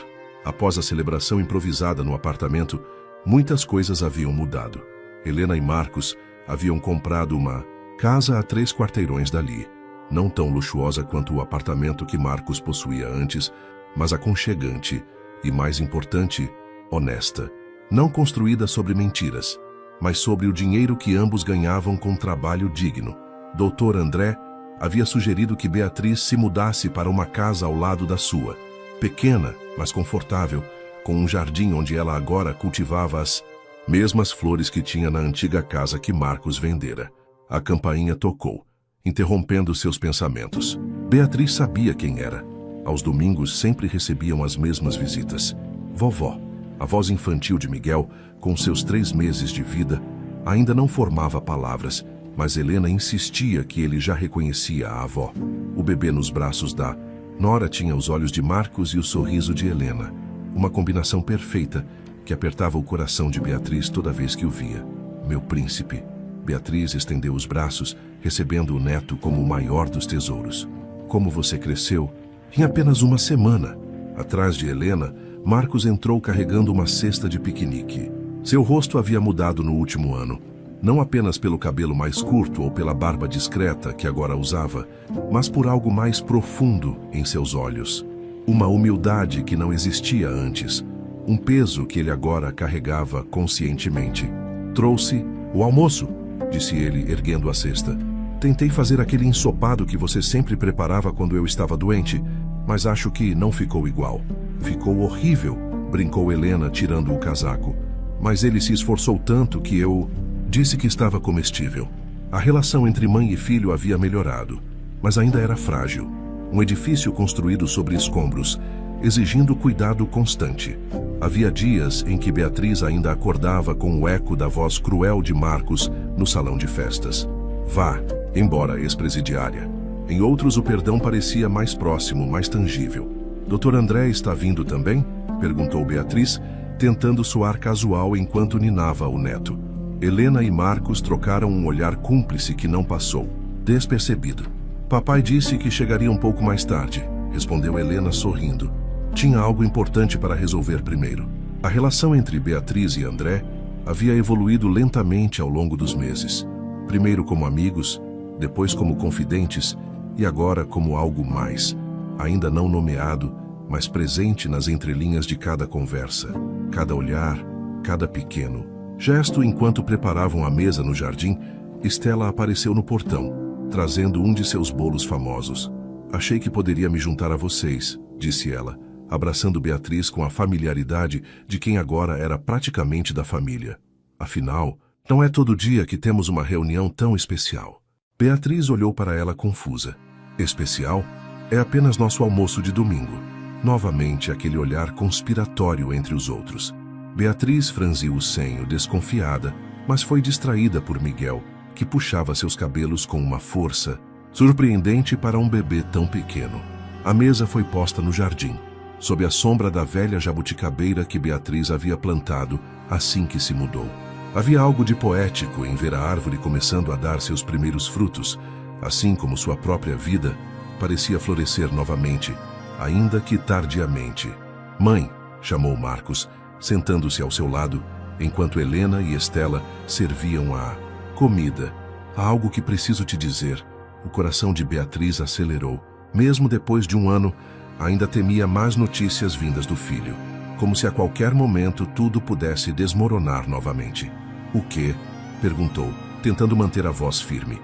Após a celebração improvisada no apartamento, muitas coisas haviam mudado. Helena e Marcos haviam comprado uma casa a 3 quarteirões dali, não tão luxuosa quanto o apartamento que Marcos possuía antes, mas aconchegante e, mais importante, honesta. Não construída sobre mentiras, mas sobre o dinheiro que ambos ganhavam com trabalho digno. Dr. André havia sugerido que Beatriz se mudasse para uma casa ao lado da sua, pequena, mas confortável, com um jardim onde ela agora cultivava as mesmas flores que tinha na antiga casa que Marcos vendera. A campainha tocou, interrompendo seus pensamentos. Beatriz sabia quem era. Aos domingos sempre recebiam as mesmas visitas. Vovó, a voz infantil de Miguel, com seus 3 meses de vida, ainda não formava palavras, mas Helena insistia que ele já reconhecia a avó. O bebê nos braços da nora tinha os olhos de Marcos e o sorriso de Helena, uma combinação perfeita que apertava o coração de Beatriz toda vez que o via. Meu príncipe. Beatriz estendeu os braços, recebendo o neto como o maior dos tesouros. Como você cresceu? Em apenas uma semana. Atrás de Helena, Marcos entrou carregando uma cesta de piquenique. Seu rosto havia mudado no último ano, não apenas pelo cabelo mais curto ou pela barba discreta que agora usava, mas por algo mais profundo em seus olhos. Uma humildade que não existia antes, um peso que ele agora carregava conscientemente. Trouxe o almoço, disse ele, erguendo a cesta. Tentei fazer aquele ensopado que você sempre preparava quando eu estava doente, mas acho que não ficou igual. Ficou horrível, brincou Helena, tirando o casaco. Mas ele se esforçou tanto que eu disse que estava comestível. A relação entre mãe e filho havia melhorado, mas ainda era frágil. Um edifício construído sobre escombros, exigindo cuidado constante. Havia dias em que Beatriz ainda acordava com o eco da voz cruel de Marcos no salão de festas. Vá, embora ex-presidiária. Em outros, o perdão parecia mais próximo, mais tangível. Dr. André está vindo também? Perguntou Beatriz, tentando soar casual enquanto ninava o neto. Helena e Marcos trocaram um olhar cúmplice que não passou, despercebido. Papai disse que chegaria um pouco mais tarde, respondeu Helena sorrindo. Tinha algo importante para resolver primeiro. A relação entre Beatriz e André havia evoluído lentamente ao longo dos meses. Primeiro como amigos, depois como confidentes e agora como algo mais, ainda não nomeado, mas presente nas entrelinhas de cada conversa, cada olhar, cada pequeno gesto. Enquanto preparavam a mesa no jardim, Estela apareceu no portão, trazendo um de seus bolos famosos. Achei que poderia me juntar a vocês, disse ela, abraçando Beatriz com a familiaridade de quem agora era praticamente da família. Afinal, não é todo dia que temos uma reunião tão especial. Beatriz olhou para ela confusa. Especial? É apenas nosso almoço de domingo. Novamente aquele olhar conspiratório entre os outros. Beatriz franziu o senho, desconfiada, mas foi distraída por Miguel, que puxava seus cabelos com uma força surpreendente para um bebê tão pequeno. A mesa foi posta no jardim, sob a sombra da velha jabuticabeira que Beatriz havia plantado assim que se mudou. Havia algo de poético em ver a árvore começando a dar seus primeiros frutos, assim como sua própria vida parecia florescer novamente, ainda que tardiamente. Mãe, chamou Marcos, sentando-se ao seu lado, enquanto Helena e Estela serviam a comida. Há algo que preciso te dizer. O coração de Beatriz acelerou. Mesmo depois de um ano, ainda temia más notícias vindas do filho, como se a qualquer momento tudo pudesse desmoronar novamente. O quê? Perguntou, tentando manter a voz firme.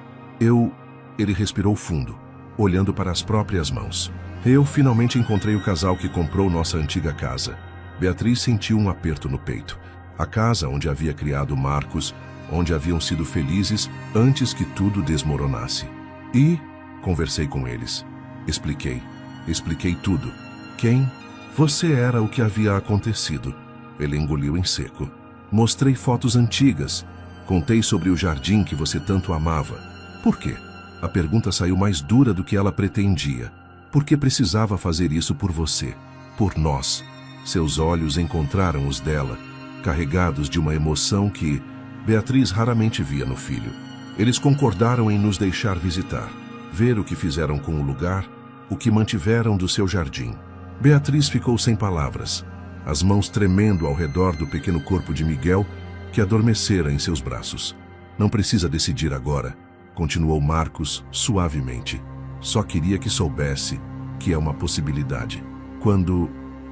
Ele respirou fundo, olhando para as próprias mãos. Eu finalmente encontrei o casal que comprou nossa antiga casa. Beatriz sentiu um aperto no peito. A casa onde havia criado Marcos, onde haviam sido felizes antes que tudo desmoronasse. E conversei com eles. Expliquei tudo. Quem? Você era o que havia acontecido. Ele engoliu em seco. Mostrei fotos antigas. Contei sobre o jardim que você tanto amava. Por quê? A pergunta saiu mais dura do que ela pretendia. Por que precisava fazer isso por você? Por nós. Seus olhos encontraram os dela, carregados de uma emoção que Beatriz raramente via no filho. Eles concordaram em nos deixar visitar, ver o que fizeram com o lugar, o que mantiveram do seu jardim. Beatriz ficou sem palavras, as mãos tremendo ao redor do pequeno corpo de Miguel, que adormecera em seus braços. Não precisa decidir agora, continuou Marcos suavemente. Só queria que soubesse que é uma possibilidade.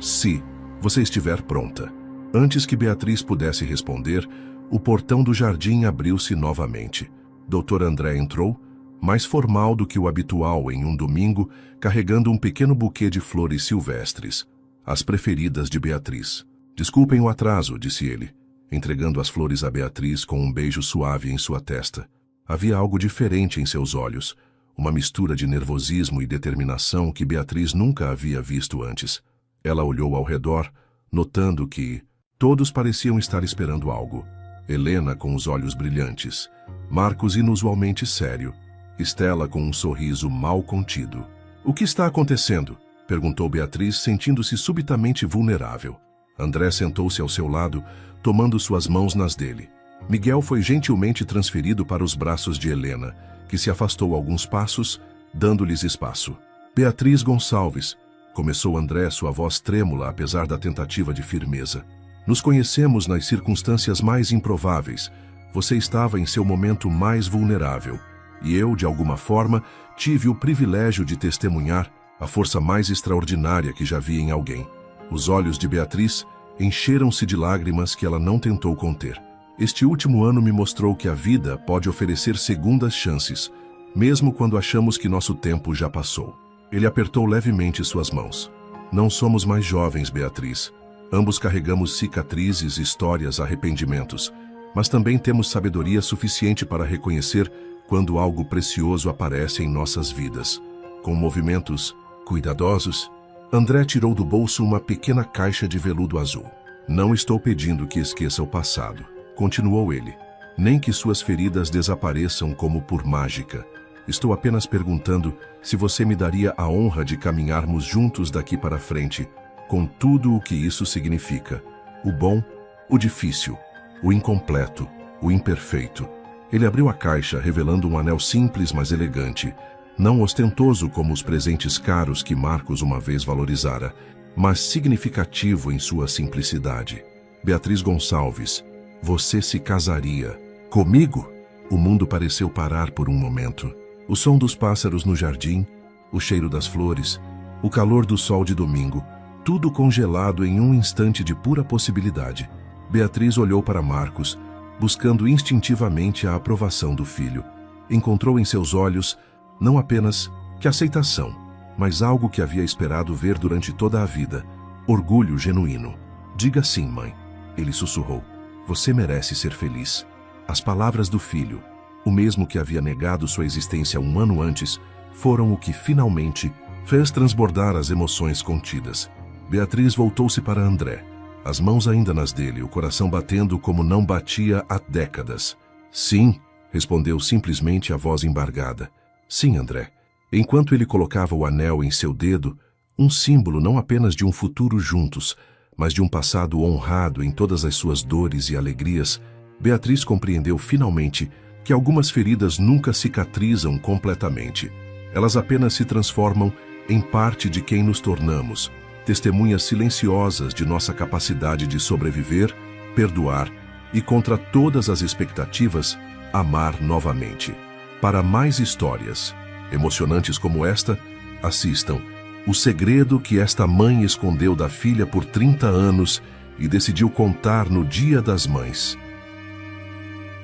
Se você estiver pronta. Antes que Beatriz pudesse responder, o portão do jardim abriu-se novamente. Dr. André entrou, mais formal do que o habitual em um domingo, carregando um pequeno buquê de flores silvestres, as preferidas de Beatriz. Desculpem o atraso, disse ele, entregando as flores a Beatriz com um beijo suave em sua testa. Havia algo diferente em seus olhos, uma mistura de nervosismo e determinação que Beatriz nunca havia visto antes. Ela olhou ao redor, notando que todos pareciam estar esperando algo. Helena com os olhos brilhantes, Marcos inusualmente sério, Estela com um sorriso mal contido. O que está acontecendo? Perguntou Beatriz, sentindo-se subitamente vulnerável. André sentou-se ao seu lado, tomando suas mãos nas dele. Miguel foi gentilmente transferido para os braços de Helena, que se afastou alguns passos, dando-lhes espaço. Beatriz Gonçalves, começou André, sua voz trêmula apesar da tentativa de firmeza. Nos conhecemos nas circunstâncias mais improváveis. Você estava em seu momento mais vulnerável. E eu, de alguma forma, tive o privilégio de testemunhar a força mais extraordinária que já vi em alguém. Os olhos de Beatriz encheram-se de lágrimas que ela não tentou conter. Este último ano me mostrou que a vida pode oferecer segundas chances, mesmo quando achamos que nosso tempo já passou. Ele apertou levemente suas mãos. Não somos mais jovens, Beatriz. Ambos carregamos cicatrizes, histórias, arrependimentos, mas também temos sabedoria suficiente para reconhecer quando algo precioso aparece em nossas vidas. Com movimentos cuidadosos, André tirou do bolso uma pequena caixa de veludo azul. Não estou pedindo que esqueça o passado, continuou ele, nem que suas feridas desapareçam como por mágica. Estou apenas perguntando se você me daria a honra de caminharmos juntos daqui para frente, com tudo o que isso significa. O bom, o difícil, o incompleto, o imperfeito. Ele abriu a caixa, revelando um anel simples, mas elegante, não ostentoso como os presentes caros que Marcos uma vez valorizara, mas significativo em sua simplicidade. Beatriz Gonçalves, você se casaria comigo? O mundo pareceu parar por um momento. O som dos pássaros no jardim, o cheiro das flores, o calor do sol de domingo, tudo congelado em um instante de pura possibilidade. Beatriz olhou para Marcos, buscando instintivamente a aprovação do filho. Encontrou em seus olhos não apenas que aceitação, mas algo que havia esperado ver durante toda a vida: orgulho genuíno. Diga sim, mãe, ele sussurrou. Você merece ser feliz. As palavras do filho, o mesmo que havia negado sua existência um ano antes, foram o que finalmente fez transbordar as emoções contidas. Beatriz voltou-se para André, as mãos ainda nas dele, o coração batendo como não batia há décadas. Sim, respondeu simplesmente a voz embargada. Sim, André. Enquanto ele colocava o anel em seu dedo, um símbolo não apenas de um futuro juntos, mas de um passado honrado em todas as suas dores e alegrias, Beatriz compreendeu finalmente que algumas feridas nunca cicatrizam completamente. Elas apenas se transformam em parte de quem nos tornamos, testemunhas silenciosas de nossa capacidade de sobreviver, perdoar e, contra todas as expectativas, amar novamente. Para mais histórias emocionantes como esta, assistam O Segredo que esta mãe escondeu da filha por 30 anos e decidiu contar no Dia das Mães.